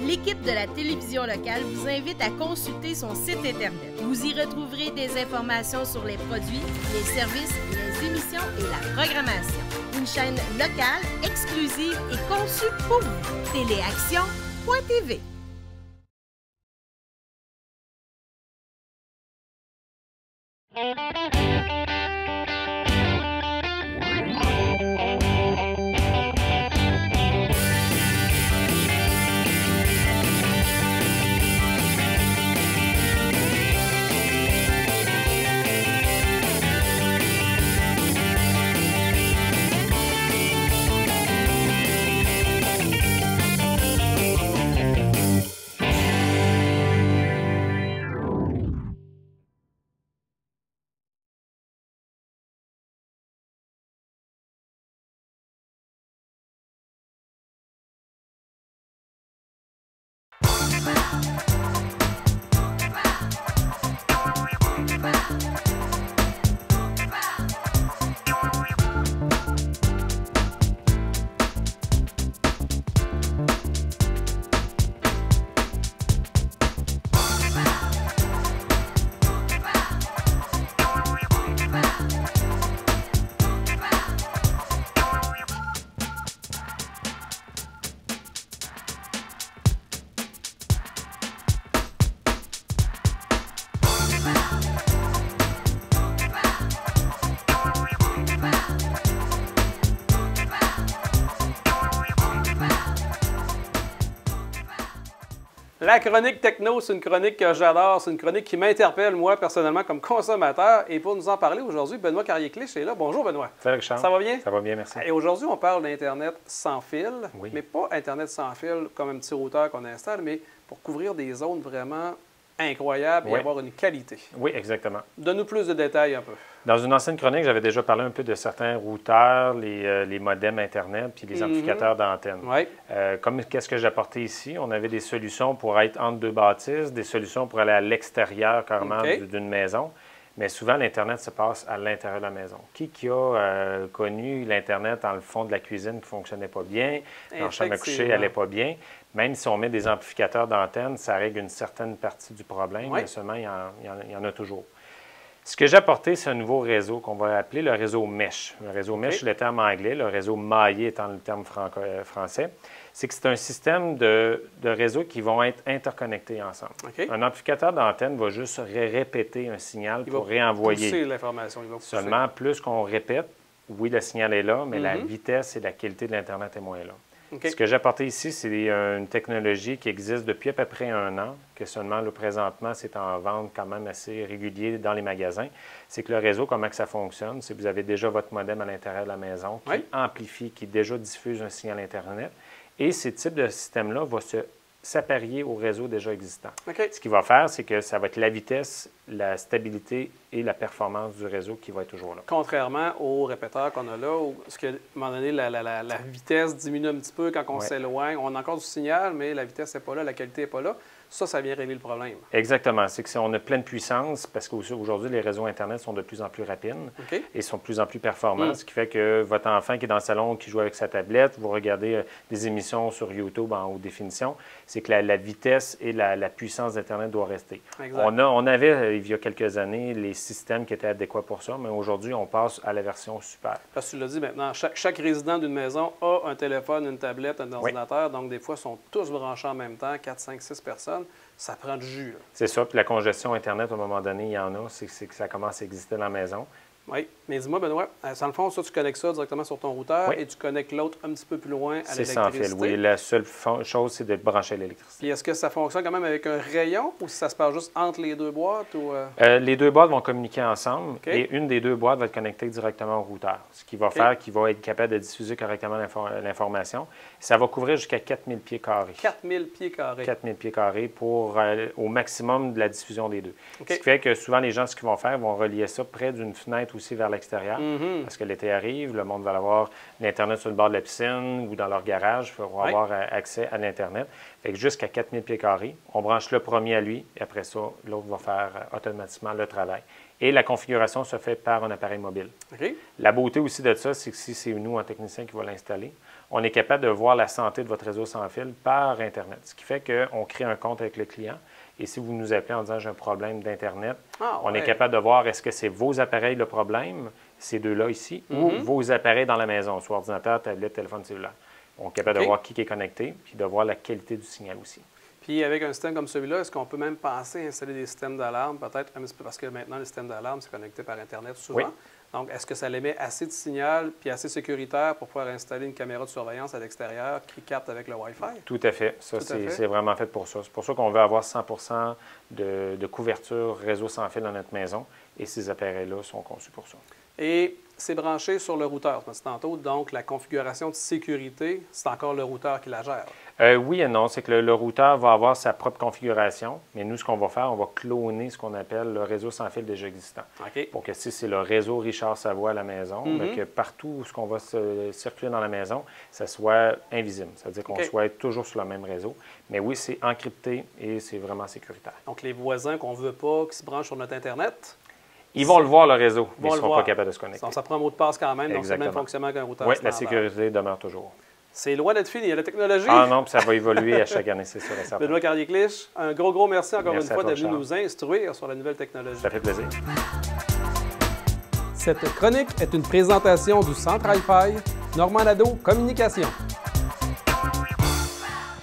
L'équipe de la télévision locale vous invite à consulter son site Internet. Vous y retrouverez des informations sur les produits, les services, les émissions et la programmation. Une chaîne locale, exclusive et conçue pour vous. Téléaction.tv. La chronique techno, c'est une chronique que j'adore, c'est une chronique qui m'interpelle, moi, personnellement, comme consommateur. Et pour nous en parler aujourd'hui, Benoît Carrier-Clich est là. Bonjour, Benoît. Salut, Richard. Ça va bien? Ça va bien, merci. Et aujourd'hui, on parle d'Internet sans fil, mais pas Internet sans fil comme un petit routeur qu'on installe, mais pour couvrir des zones vraiment incroyable et avoir une qualité. Oui, exactement. Donne-nous plus de détails un peu. Dans une ancienne chronique, j'avais déjà parlé un peu de certains routeurs, les modems Internet puis les amplificateurs d'antenne. Oui. Comme qu'est-ce que j'ai apporté ici? On avait des solutions pour être entre deux bâtisses, des solutions pour aller à l'extérieur carrément d'une maison. Mais souvent, l'Internet se passe à l'intérieur de la maison. Qui a connu l'Internet dans le fond de la cuisine qui ne fonctionnait pas bien, dans la chambre à coucher, elle n'allait pas bien? Même si on met des amplificateurs d'antenne, ça règle une certaine partie du problème, mais seulement il y en a toujours. Ce que j'ai apporté, c'est un nouveau réseau qu'on va appeler le réseau MESH. Le réseau MESH, c'est le terme anglais, le réseau maillé étant le terme français. C'est que c'est un système de réseaux qui vont être interconnectés ensemble. Un amplificateur d'antenne va juste répéter un signal pour réenvoyer. Pousser l'information. Seulement, plus qu'on répète, oui, le signal est là, mais la vitesse et la qualité de l'Internet est moins là. Ce que j'ai apporté ici, c'est une technologie qui existe depuis à peu près 1 an, que seulement là, présentement, c'est en vente quand même assez régulier dans les magasins. C'est que le réseau, comment que ça fonctionne, c'est que vous avez déjà votre modem à l'intérieur de la maison qui amplifie, qui déjà diffuse un signal Internet. Et ce type de système-là va s'apparier au réseau déjà existant. Ce qu'il va faire, c'est que ça va être la vitesse, la stabilité et la performance du réseau qui va être toujours là. Contrairement au répéteur qu'on a là, où, à un moment donné, la vitesse diminue un petit peu quand on s'éloigne. On a encore du signal, mais la vitesse n'est pas là, la qualité n'est pas là. Ça vient régler le problème. Exactement. C'est qu'on a pleine puissance parce qu'aujourd'hui, les réseaux Internet sont de plus en plus rapides et sont de plus en plus performants, ce qui fait que votre enfant qui est dans le salon, qui joue avec sa tablette, vous regardez des émissions sur YouTube en haute définition, c'est que la vitesse et la puissance d'Internet doit rester. On avait, il y a quelques années, les systèmes qui étaient adéquats pour ça, mais aujourd'hui, on passe à la version super. Parce que tu l'as dit maintenant, chaque résident d'une maison a un téléphone, une tablette, un ordinateur, donc des fois, ils sont tous branchés en même temps, 4, 5, 6 personnes. Ça prend du jus. C'est ça. Puis la congestion Internet, à un moment donné, il y en a. C'est que ça commence à exister dans la maison. Oui. Mais dis-moi, Benoît, dans le fond, ça, tu connectes ça directement sur ton routeur et tu connectes l'autre un petit peu plus loin à l'électricité. C'est sans fil, oui. La seule chose, c'est de brancher l'électricité. Puis est-ce que ça fonctionne quand même avec un rayon ou si ça se passe juste entre les deux boîtes? Ou, les deux boîtes vont communiquer ensemble et une des deux boîtes va être connectée directement au routeur. Ce qui va faire qu'il va être capable de diffuser correctement l'information. Ça va couvrir jusqu'à 4000 pieds carrés. 4000 pieds carrés. 4000 pieds carrés pour au maximum de la diffusion des deux. Ce qui fait que souvent, les gens, ce qu'ils vont faire, vont relier ça près d'une fenêtre aussi vers l'extérieur. Parce que l'été arrive, le monde va avoir l'Internet sur le bord de la piscine ou dans leur garage pour avoir accès à l'Internet. Fait que jusqu'à 4000 pieds carrés, on branche le premier à lui et après ça, l'autre va faire automatiquement le travail. Et la configuration se fait par un appareil mobile. La beauté aussi de ça, c'est que si c'est nous, un technicien, qui va l'installer, on est capable de voir la santé de votre réseau sans fil par Internet. Ce qui fait qu'on crée un compte avec le client. Et si vous nous appelez en disant « j'ai un problème d'Internet on est capable de voir est-ce que c'est vos appareils le problème, ces deux-là ici, ou vos appareils dans la maison, soit ordinateur, tablette, téléphone cellulaire. On est capable de voir qui est connecté, puis de voir la qualité du signal aussi. Puis avec un système comme celui-là, est-ce qu'on peut même penser à installer des systèmes d'alarme, peut-être un petit peu, parce que maintenant, le système d'alarme, c'est connecté par Internet souvent. Donc, est-ce que ça émet assez de signal puis assez sécuritaire pour pouvoir installer une caméra de surveillance à l'extérieur qui capte avec le Wi-Fi? Tout à fait. Ça, c'est vraiment fait pour ça. C'est pour ça qu'on veut avoir 100 de couverture réseau sans fil dans notre maison et ces appareils-là sont conçus pour ça. Et c'est branché sur le routeur, je me dis tantôt. Donc, la configuration de sécurité, c'est encore le routeur qui la gère? Oui et non. C'est que le routeur va avoir sa propre configuration, mais nous, ce qu'on va faire, on va cloner ce qu'on appelle le réseau sans fil déjà existant. Pour que si c'est le réseau Richard Savoie à la maison, que partout où on va circuler dans la maison, ça soit invisible. C'est-à-dire qu'on soit toujours sur le même réseau. Mais oui, c'est encrypté et c'est vraiment sécuritaire. Donc, les voisins qu'on ne veut pas qui se branchent sur notre Internet... Ils vont le voir, le réseau, mais ils ne seront pas capables de se connecter. Ça prend un mot de passe quand même, donc c'est le même fonctionnement qu'un routeur standard. Oui, la sécurité demeure toujours. C'est loin d'être fini. Il y a la technologie. Ah non, puis ça va évoluer à chaque année, c'est sûr et certain. Benoît Carrier-Clich, un gros merci encore une fois d'être venu nous instruire sur la nouvelle technologie. Ça fait plaisir. Cette chronique est une présentation du Centre Hi-Fi, Normand Nadeau Communication.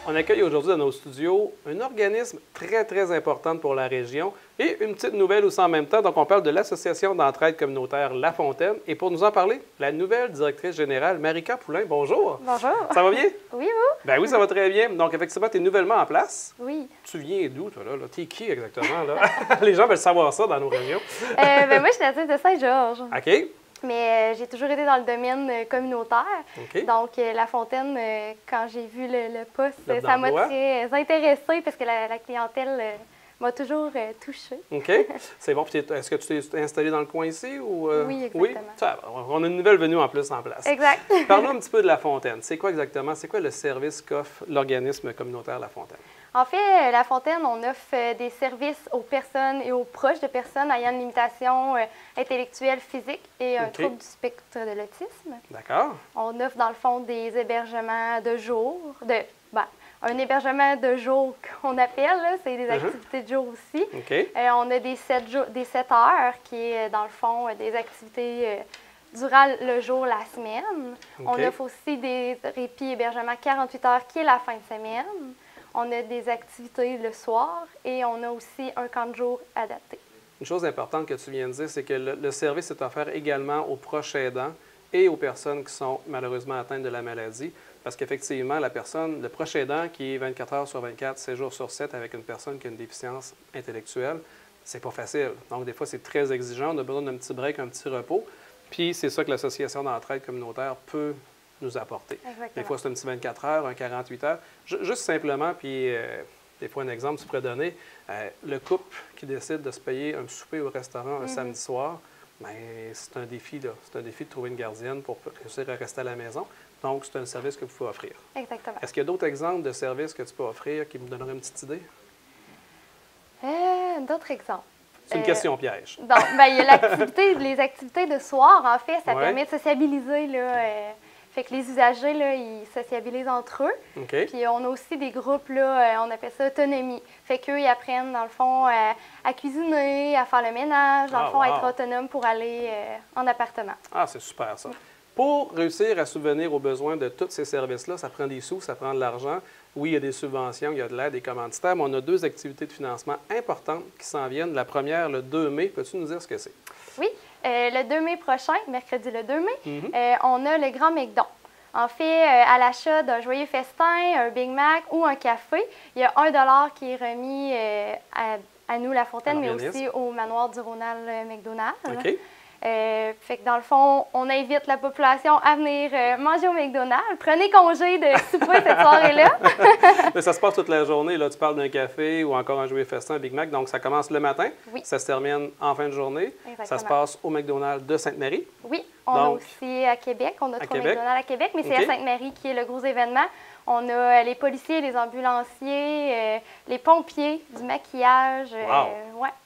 On accueille aujourd'hui dans nos studios un organisme très important pour la région et une petite nouvelle aussi en même temps. Donc, on parle de l'Association d'entraide communautaire La Fontaine. Et pour nous en parler, la nouvelle directrice générale, Marika Poulain. Bonjour. Bonjour. Ça va bien? Oui, vous? Ben oui, ça va très bien. Donc, effectivement, tu es nouvellement en place. Oui. Tu viens d'où, toi, là? T'es qui exactement, là? Les gens veulent savoir ça dans nos régions. Moi, je suis native de Saint-Georges. OK. Mais j'ai toujours été dans le domaine communautaire. Okay. Donc, La Fontaine, quand j'ai vu le poste, ça m'a très intéressée parce que la clientèle m'a toujours touchée. OK. C'est bon. Puis est-ce que tu t'es installé dans le coin ici? Ou, Oui, exactement. Oui? Ça, on a une nouvelle venue en plus en place. Exact. Parlons un petit peu de La Fontaine. C'est quoi exactement? C'est quoi le service qu'offre l'organisme communautaire La Fontaine? En fait, La Fontaine, on offre des services aux personnes et aux proches de personnes ayant une limitation intellectuelle, physique et un trouble du spectre de l'autisme. D'accord. On offre, dans le fond, des hébergements de jour, un hébergement de jour qu'on appelle, c'est des activités de jour aussi. On a des 7 heures qui est, dans le fond, des activités durant le jour, la semaine. On offre aussi des répits hébergements 48 heures qui est la fin de semaine. On a des activités le soir et on a aussi un camp de jour adapté. Une chose importante que tu viens de dire, c'est que le service est offert également aux proches aidants et aux personnes qui sont malheureusement atteintes de la maladie. Parce qu'effectivement, le proche aidant qui est 24 heures sur 24, 7 jours sur 7 avec une personne qui a une déficience intellectuelle, c'est pas facile. Donc, des fois, c'est très exigeant. On a besoin d'un petit break, un petit repos. Puis, c'est ça que l'Association d'entraide communautaire peut nous apporter. Exactement. Des fois, c'est un petit 24 heures, un 48 heures. Juste simplement, puis des fois, un exemple, tu pourrais donner, le couple qui décide de se payer un souper au restaurant un samedi soir, bien, c'est un défi, là. C'est un défi de trouver une gardienne pour réussir à rester à la maison. Donc, c'est un service que vous pouvez offrir. Exactement. Est-ce qu'il y a d'autres exemples de services que tu peux offrir qui me donneraient une petite idée? D'autres exemples. C'est une question piège. Donc, il y a les activités de soir, en fait, ça permet de sociabiliser, là. Fait que les usagers, là, ils sociabilisent entre eux. Puis on a aussi des groupes, là, on appelle ça autonomie. Fait qu'eux, ils apprennent, dans le fond, à cuisiner, à faire le ménage, dans le fond, à être autonomes pour aller en appartement. Ah, c'est super, ça. Pour réussir à subvenir aux besoins de tous ces services-là, ça prend des sous, ça prend de l'argent. Oui, il y a des subventions, il y a de l'aide, des commanditaires, mais on a 2 activités de financement importantes qui s'en viennent. La première, le 2 mai. Peux-tu nous dire ce que c'est? Oui. Le 2 mai prochain, mercredi le 2 mai, on a le Grand McDon. En fait, à l'achat d'un joyeux festin, un Big Mac ou un café, il y a 1 $ qui est remis à nous, La Fontaine, mais aussi au manoir du Ronald McDonald. Fait que dans le fond, on invite la population à venir manger au McDonald's. Prenez congé de souper cette soirée-là. Mais ça se passe toute la journée. Là, tu parles d'un café ou encore un joyeux festin, un Big Mac. Donc, ça commence le matin. Oui. Ça se termine en fin de journée. Exactement. Ça se passe au McDonald's de Sainte-Marie. Oui. On a aussi à Québec. On a 3 McDonald's à Québec, mais c'est à Sainte-Marie qui est le gros événement. On a les policiers, les ambulanciers, les pompiers, du maquillage.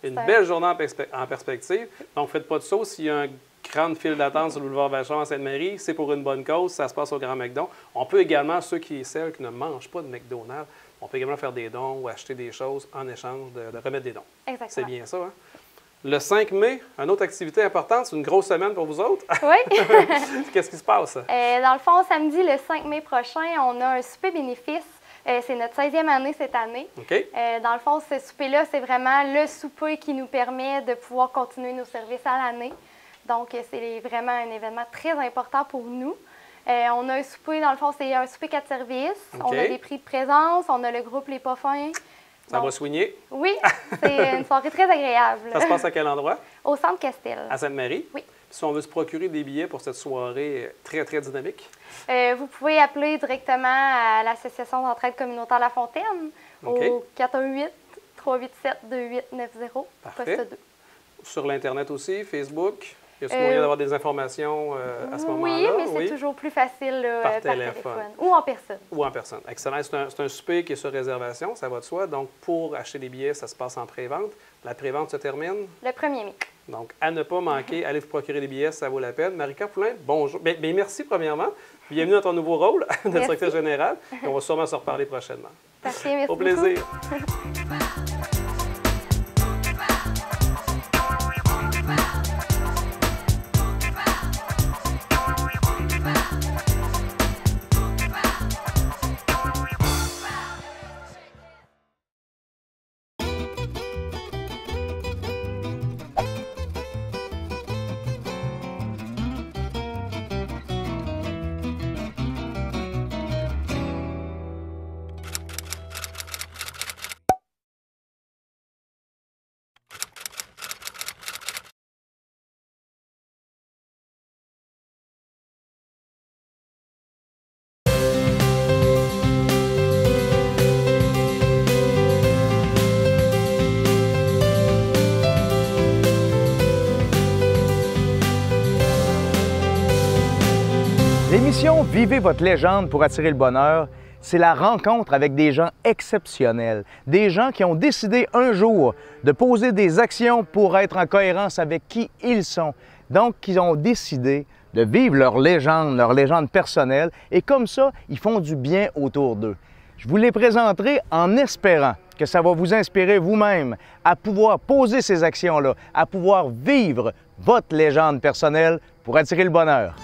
Une belle journée en perspective. Donc, faites pas de saut. S'il y a une grande file d'attente sur le boulevard Vachon à Sainte-Marie, c'est pour une bonne cause. Ça se passe au Grand McDon. On peut également, ceux et celles qui ne mangent pas de McDonald's, on peut également faire des dons ou acheter des choses en échange de remettre des dons. Exactement. C'est bien ça, hein? Le 5 mai, une autre activité importante, c'est une grosse semaine pour vous autres. Oui. Qu'est-ce qui se passe? Dans le fond, samedi, le 5 mai prochain, on a un souper bénéfice. C'est notre 16e année cette année. Dans le fond, ce souper-là, c'est vraiment le souper qui nous permet de pouvoir continuer nos services à l'année. Donc, c'est vraiment un événement très important pour nous. On a un souper, dans le fond, c'est un souper 4 services. On a des prix de présence, on a le groupe Les Pas Fins. Ça va soigner? Oui, c'est une soirée très agréable. Ça se passe à quel endroit? Au Centre Castel. À Sainte-Marie? Oui. Si on veut se procurer des billets pour cette soirée très, très dynamique? Vous pouvez appeler directement à l'Association d'entraide communautaire La Fontaine au 418-387-2890, poste 2. Sur l'Internet aussi, Facebook? Y a-t-il moyen d'avoir des informations à ce moment-là? Oui, mais c'est toujours plus facile par téléphone. Ou en personne. Ou en personne. Excellent. C'est un souper qui est sur réservation, ça va de soi. Donc, pour acheter des billets, ça se passe en pré-vente. La pré-vente se termine? Le 1er mai. Donc, à ne pas manquer, allez vous procurer des billets, ça vaut la peine. Marika Poulin, bonjour. Bien, merci premièrement. Bienvenue dans ton nouveau rôle de directrice générale. On va sûrement se reparler prochainement. Parfait, merci. Au plaisir. L'émission Vivez votre légende pour attirer le bonheur, c'est la rencontre avec des gens exceptionnels, des gens qui ont décidé un jour de poser des actions pour être en cohérence avec qui ils sont. Donc, ils ont décidé de vivre leur légende personnelle, et comme ça, ils font du bien autour d'eux. Je vous les présenterai en espérant que ça va vous inspirer vous-même à pouvoir poser ces actions-là, à pouvoir vivre votre légende personnelle pour attirer le bonheur.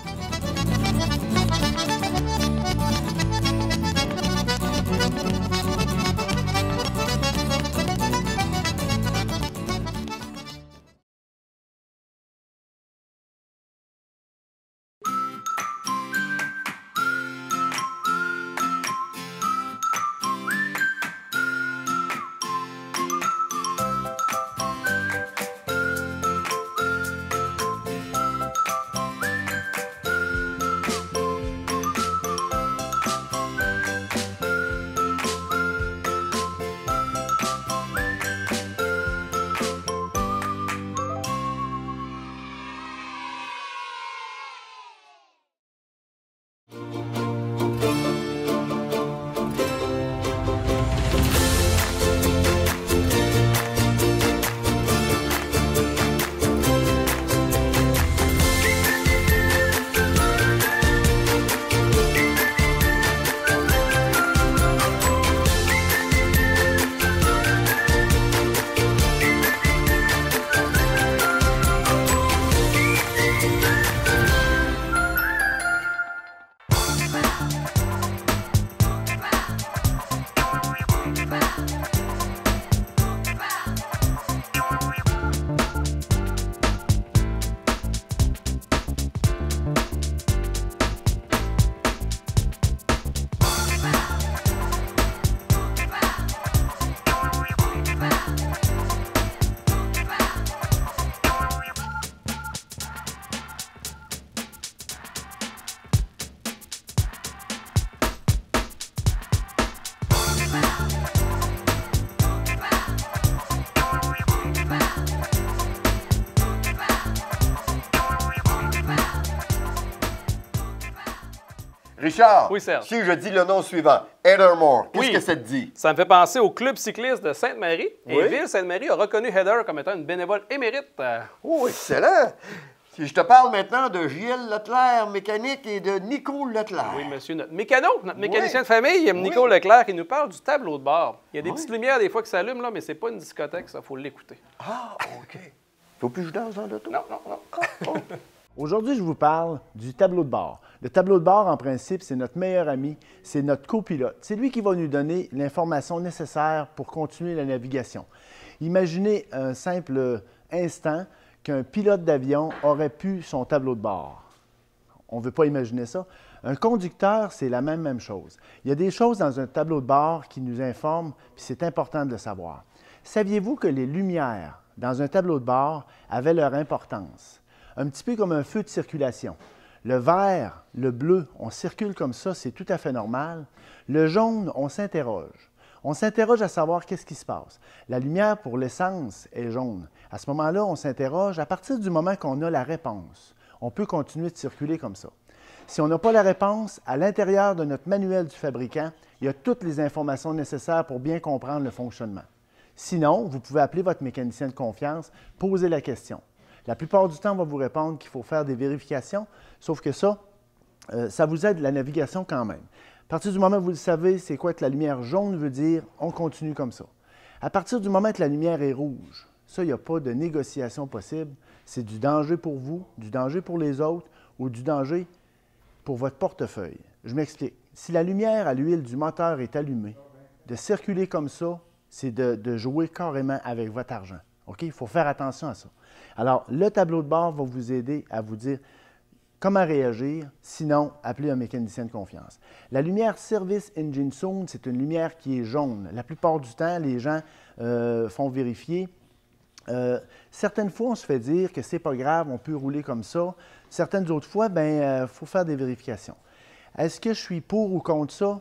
Richard, oui, Serge. Si je dis le nom suivant, Heather Moore, qu'est-ce que ça te dit? Ça me fait penser au Club cycliste de Sainte-Marie. Oui. Et Ville-Sainte-Marie a reconnu Heather comme étant une bénévole émérite. Oh, excellent! Si je te parle maintenant de Gilles Leclerc, mécanique, et de Nico Leclerc. Oui, monsieur, notre mécanicien de famille, Nico Leclerc, qui nous parle du tableau de bord. Il y a des petites lumières des fois qui s'allument, là, mais c'est pas une discothèque, ça, il faut l'écouter. Ah, OK. Faut plus que je danse dans l'auto? Non, non, non. Oh. Aujourd'hui, je vous parle du tableau de bord. Le tableau de bord, en principe, c'est notre meilleur ami, c'est notre copilote. C'est lui qui va nous donner l'information nécessaire pour continuer la navigation. Imaginez un simple instant qu'un pilote d'avion aurait pu son tableau de bord. On ne veut pas imaginer ça. Un conducteur, c'est la même chose. Il y a des choses dans un tableau de bord qui nous informent, puis c'est important de le savoir. Saviez-vous que les lumières dans un tableau de bord avaient leur importance? Un petit peu comme un feu de circulation. Le vert, le bleu, on circule comme ça, c'est tout à fait normal. Le jaune, on s'interroge. On s'interroge à savoir qu'est-ce qui se passe. La lumière pour l'essence est jaune. À ce moment-là, on s'interroge. À partir du moment qu'on a la réponse, on peut continuer de circuler comme ça. Si on n'a pas la réponse, à l'intérieur de notre manuel du fabricant, il y a toutes les informations nécessaires pour bien comprendre le fonctionnement. Sinon, vous pouvez appeler votre mécanicien de confiance, poser la question. La plupart du temps, on va vous répondre qu'il faut faire des vérifications, sauf que ça vous aide la navigation quand même. À partir du moment où vous le savez, c'est quoi que la lumière jaune veut dire, on continue comme ça. À partir du moment que la lumière est rouge, ça, il n'y a pas de négociation possible. C'est du danger pour vous, du danger pour les autres ou du danger pour votre portefeuille. Je m'explique. Si la lumière à l'huile du moteur est allumée, de circuler comme ça, c'est de jouer carrément avec votre argent. OK? Il faut faire attention à ça. Alors, le tableau de bord va vous aider à vous dire comment réagir, sinon, appelez un mécanicien de confiance. La lumière Service Engine Soon, c'est une lumière qui est jaune. La plupart du temps, les gens font vérifier. Certaines fois, on se fait dire que c'est pas grave, on peut rouler comme ça. Certaines autres fois, il faut faire des vérifications. Est-ce que je suis pour ou contre ça?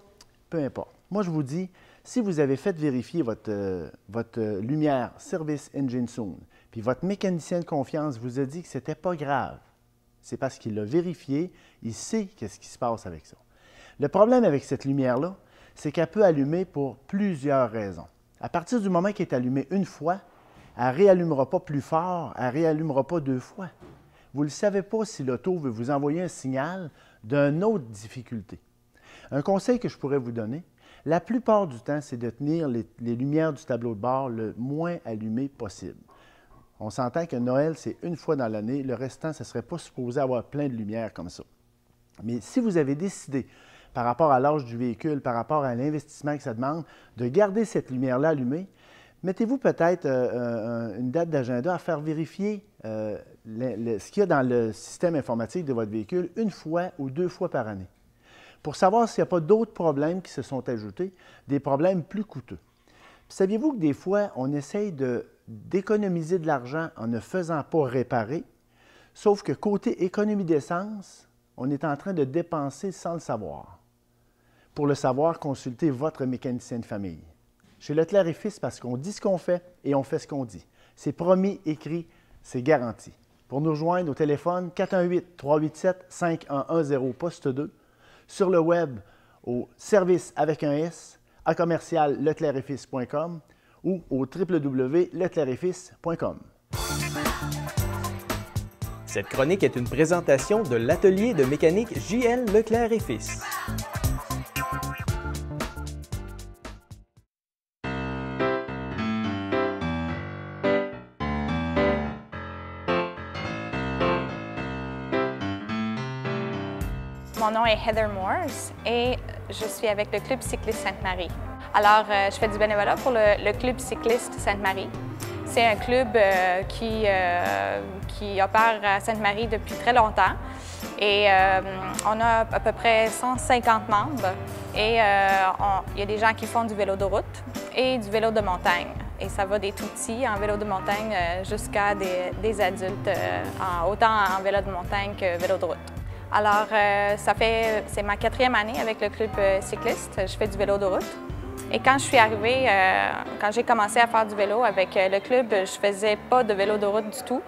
Peu importe. Moi, je vous dis, si vous avez fait vérifier votre lumière Service Engine Soon, puis votre mécanicien de confiance vous a dit que ce n'était pas grave, C'est parce qu'il l'a vérifié, il sait qu'est-ce qui se passe avec ça. Le problème avec cette lumière-là, c'est qu'elle peut allumer pour plusieurs raisons. À partir du moment qu'elle est allumée une fois, elle ne réallumera pas plus fort, elle ne réallumera pas 2 fois. Vous ne le savez pas si l'auto veut vous envoyer un signal d'une autre difficulté. Un conseil que je pourrais vous donner, la plupart du temps, c'est de tenir les lumières du tableau de bord le moins allumées possible. On s'entend que Noël, c'est une fois dans l'année. Le restant, ce ne serait pas supposé avoir plein de lumière comme ça. Mais si vous avez décidé, par rapport à l'âge du véhicule, par rapport à l'investissement que ça demande, de garder cette lumière-là allumée, mettez-vous peut-être une date d'agenda à faire vérifier ce qu'il y a dans le système informatique de votre véhicule 1 fois ou 2 fois par année, pour savoir s'il n'y a pas d'autres problèmes qui se sont ajoutés, des problèmes plus coûteux. Saviez-vous que des fois, on essaye d'économiser de l'argent en ne faisant pas réparer, sauf que côté économie d'essence, on est en train de dépenser sans le savoir. Pour le savoir, consultez votre mécanicien de famille. Chez Leclerc et Fils, parce qu'on dit ce qu'on fait et on fait ce qu'on dit. C'est promis, écrit, c'est garanti. Pour nous rejoindre au téléphone, 418-387-5110, poste 2, sur le web au service avec un S, à commercial leclercetfils.com ou au www.leclercetfils.com. Cette chronique est une présentation de l'atelier de mécanique J.L. Leclerc et Fils. Mon nom est Heather Morse et je suis avec le Club cycliste Sainte-Marie. Alors, je fais du bénévolat pour le Club cycliste Sainte-Marie. C'est un club qui opère à Sainte-Marie depuis très longtemps et on a à peu près 150 membres et il y a des gens qui font du vélo de route et du vélo de montagne. Et ça va des tout-petits en vélo de montagne jusqu'à des adultes, autant en vélo de montagne que vélo de route. Alors, c'est ma 4e année avec le club cycliste. Je fais du vélo de route. Et quand je suis arrivée, quand j'ai commencé à faire du vélo avec le club, je faisais pas de vélo de route du tout.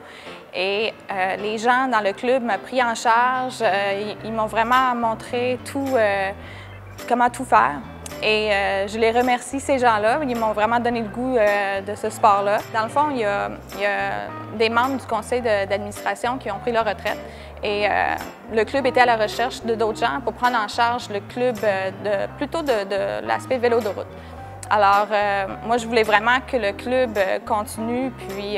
Et les gens dans le club m'ont pris en charge. Ils m'ont vraiment montré comment tout faire. Et je les remercie, ces gens-là. Ils m'ont vraiment donné le goût de ce sport-là. Dans le fond, il y a des membres du conseil d'administration qui ont pris leur retraite. Et le club était à la recherche de d'autres gens pour prendre en charge le club plutôt de l'aspect vélo de route. Alors, moi, je voulais vraiment que le club continue, puis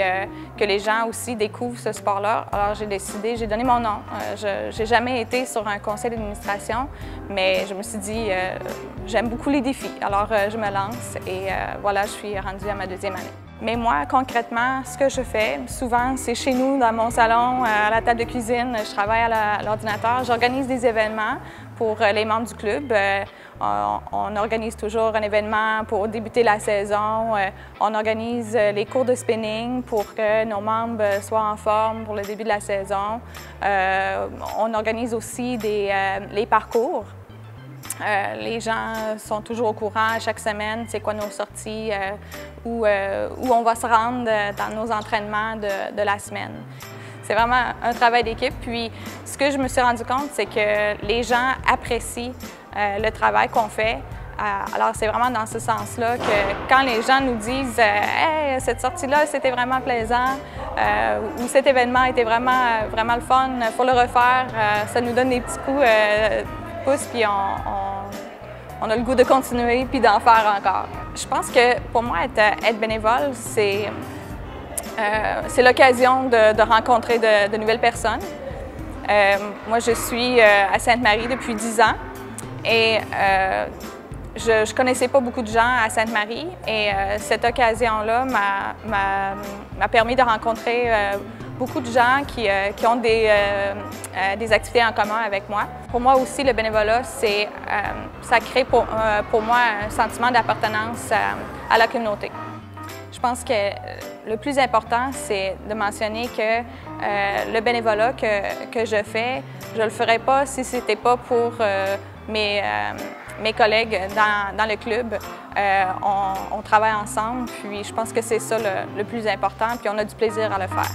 que les gens aussi découvrent ce sport-là. Alors, j'ai donné mon nom. Je n'ai jamais été sur un conseil d'administration, mais je me suis dit, j'aime beaucoup les défis. Alors, je me lance et voilà, je suis rendue à ma 2e année. Mais moi, concrètement, ce que je fais, souvent, c'est chez nous, dans mon salon, à la table de cuisine. Je travaille à l'ordinateur. J'organise des événements pour les membres du club. On organise toujours un événement pour débuter la saison. On organise les cours de spinning pour que nos membres soient en forme pour le début de la saison. On organise aussi les parcours. Les gens sont toujours au courant à chaque semaine, c'est quoi nos sorties, où on va se rendre dans nos entraînements de la semaine. C'est vraiment un travail d'équipe. Puis, ce que je me suis rendu compte, c'est que les gens apprécient le travail qu'on fait. Alors, c'est vraiment dans ce sens-là que quand les gens nous disent « Hey, cette sortie-là, c'était vraiment plaisant » ou « Cet événement était vraiment le fun, il faut le refaire », ça nous donne des petits coups de pouce, puis on a le goût de continuer puis d'en faire encore. Je pense que pour moi, être bénévole, c'est l'occasion de rencontrer de nouvelles personnes. Moi, je suis à Sainte-Marie depuis 10 ans et je ne connaissais pas beaucoup de gens à Sainte-Marie et cette occasion-là m'a permis de rencontrer beaucoup de gens qui ont des activités en commun avec moi. Pour moi aussi, le bénévolat, ça crée pour moi un sentiment d'appartenance à la communauté. Je pense que le plus important, c'est de mentionner que le bénévolat que je fais, je ne le ferais pas si ce n'était pas pour mes collègues dans le club. On travaille ensemble, puis je pense que c'est ça le plus important, puis on a du plaisir à le faire.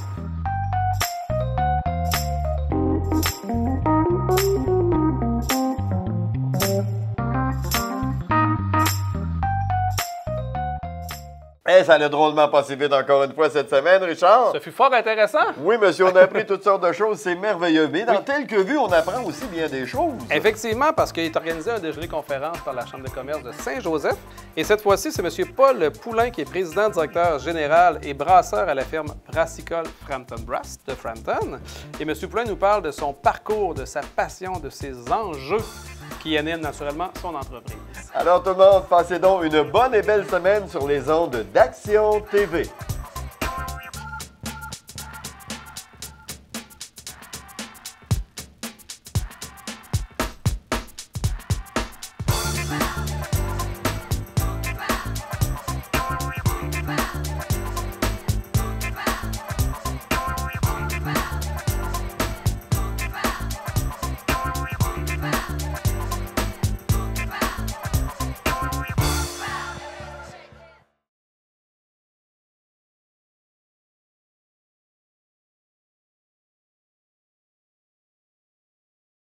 Hey, ça a drôlement passé vite encore une fois cette semaine, Richard. Ça fut fort intéressant. Oui, monsieur, on a appris toutes sortes de choses, c'est merveilleux. Mais dans Tel que vu, on apprend aussi bien des choses. Effectivement, parce qu'il est organisé un déjeuner-conférence par la Chambre de commerce de Saint-Joseph. Et cette fois-ci, c'est M. Paul Poulain qui est président, directeur général et brasseur à la firme brassicole Frampton Brass de Frampton. Et M. Poulain nous parle de son parcours, de sa passion, de ses enjeux qui animent naturellement son entreprise. Alors tout le monde, passez donc une bonne et belle semaine sur les ondes d'Action TV.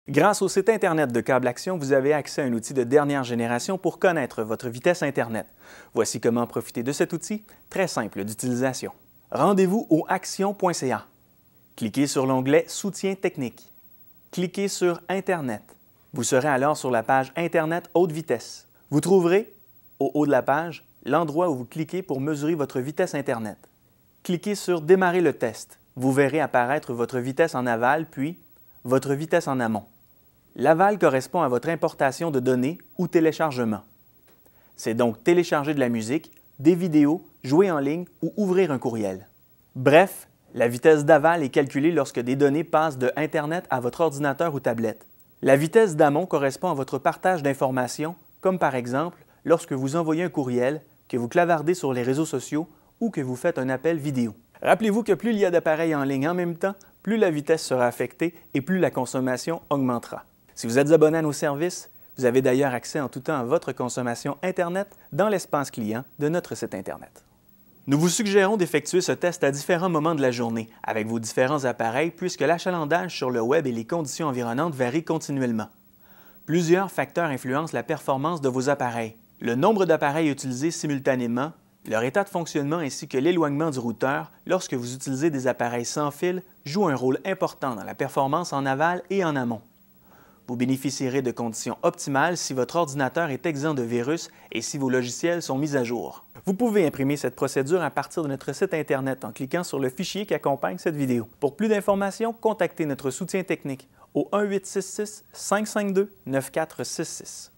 Grâce au site Internet de Câble Action, vous avez accès à un outil de dernière génération pour connaître votre vitesse Internet. Voici comment profiter de cet outil, très simple d'utilisation. Rendez-vous au action.ca. Cliquez sur l'onglet « Soutien technique ». Cliquez sur « Internet ». Vous serez alors sur la page « Internet haute vitesse ». Vous trouverez, au haut de la page, l'endroit où vous cliquez pour mesurer votre vitesse Internet. Cliquez sur « Démarrer le test ». Vous verrez apparaître votre vitesse en aval, puis votre vitesse en amont. L'aval correspond à votre importation de données ou téléchargement. C'est donc télécharger de la musique, des vidéos, jouer en ligne ou ouvrir un courriel. Bref, la vitesse d'aval est calculée lorsque des données passent de Internet à votre ordinateur ou tablette. La vitesse d'amont correspond à votre partage d'informations, comme par exemple lorsque vous envoyez un courriel, que vous clavardez sur les réseaux sociaux ou que vous faites un appel vidéo. Rappelez-vous que plus il y a d'appareils en ligne en même temps, plus la vitesse sera affectée et plus la consommation augmentera. Si vous êtes abonné à nos services, vous avez d'ailleurs accès en tout temps à votre consommation Internet dans l'espace client de notre site Internet. Nous vous suggérons d'effectuer ce test à différents moments de la journée avec vos différents appareils puisque l'achalandage sur le web et les conditions environnantes varient continuellement. Plusieurs facteurs influencent la performance de vos appareils. Le nombre d'appareils utilisés simultanément, leur état de fonctionnement ainsi que l'éloignement du routeur lorsque vous utilisez des appareils sans fil jouent un rôle important dans la performance en aval et en amont. Vous bénéficierez de conditions optimales si votre ordinateur est exempt de virus et si vos logiciels sont mis à jour. Vous pouvez imprimer cette procédure à partir de notre site Internet en cliquant sur le fichier qui accompagne cette vidéo. Pour plus d'informations, contactez notre soutien technique au 1-866-552-9466.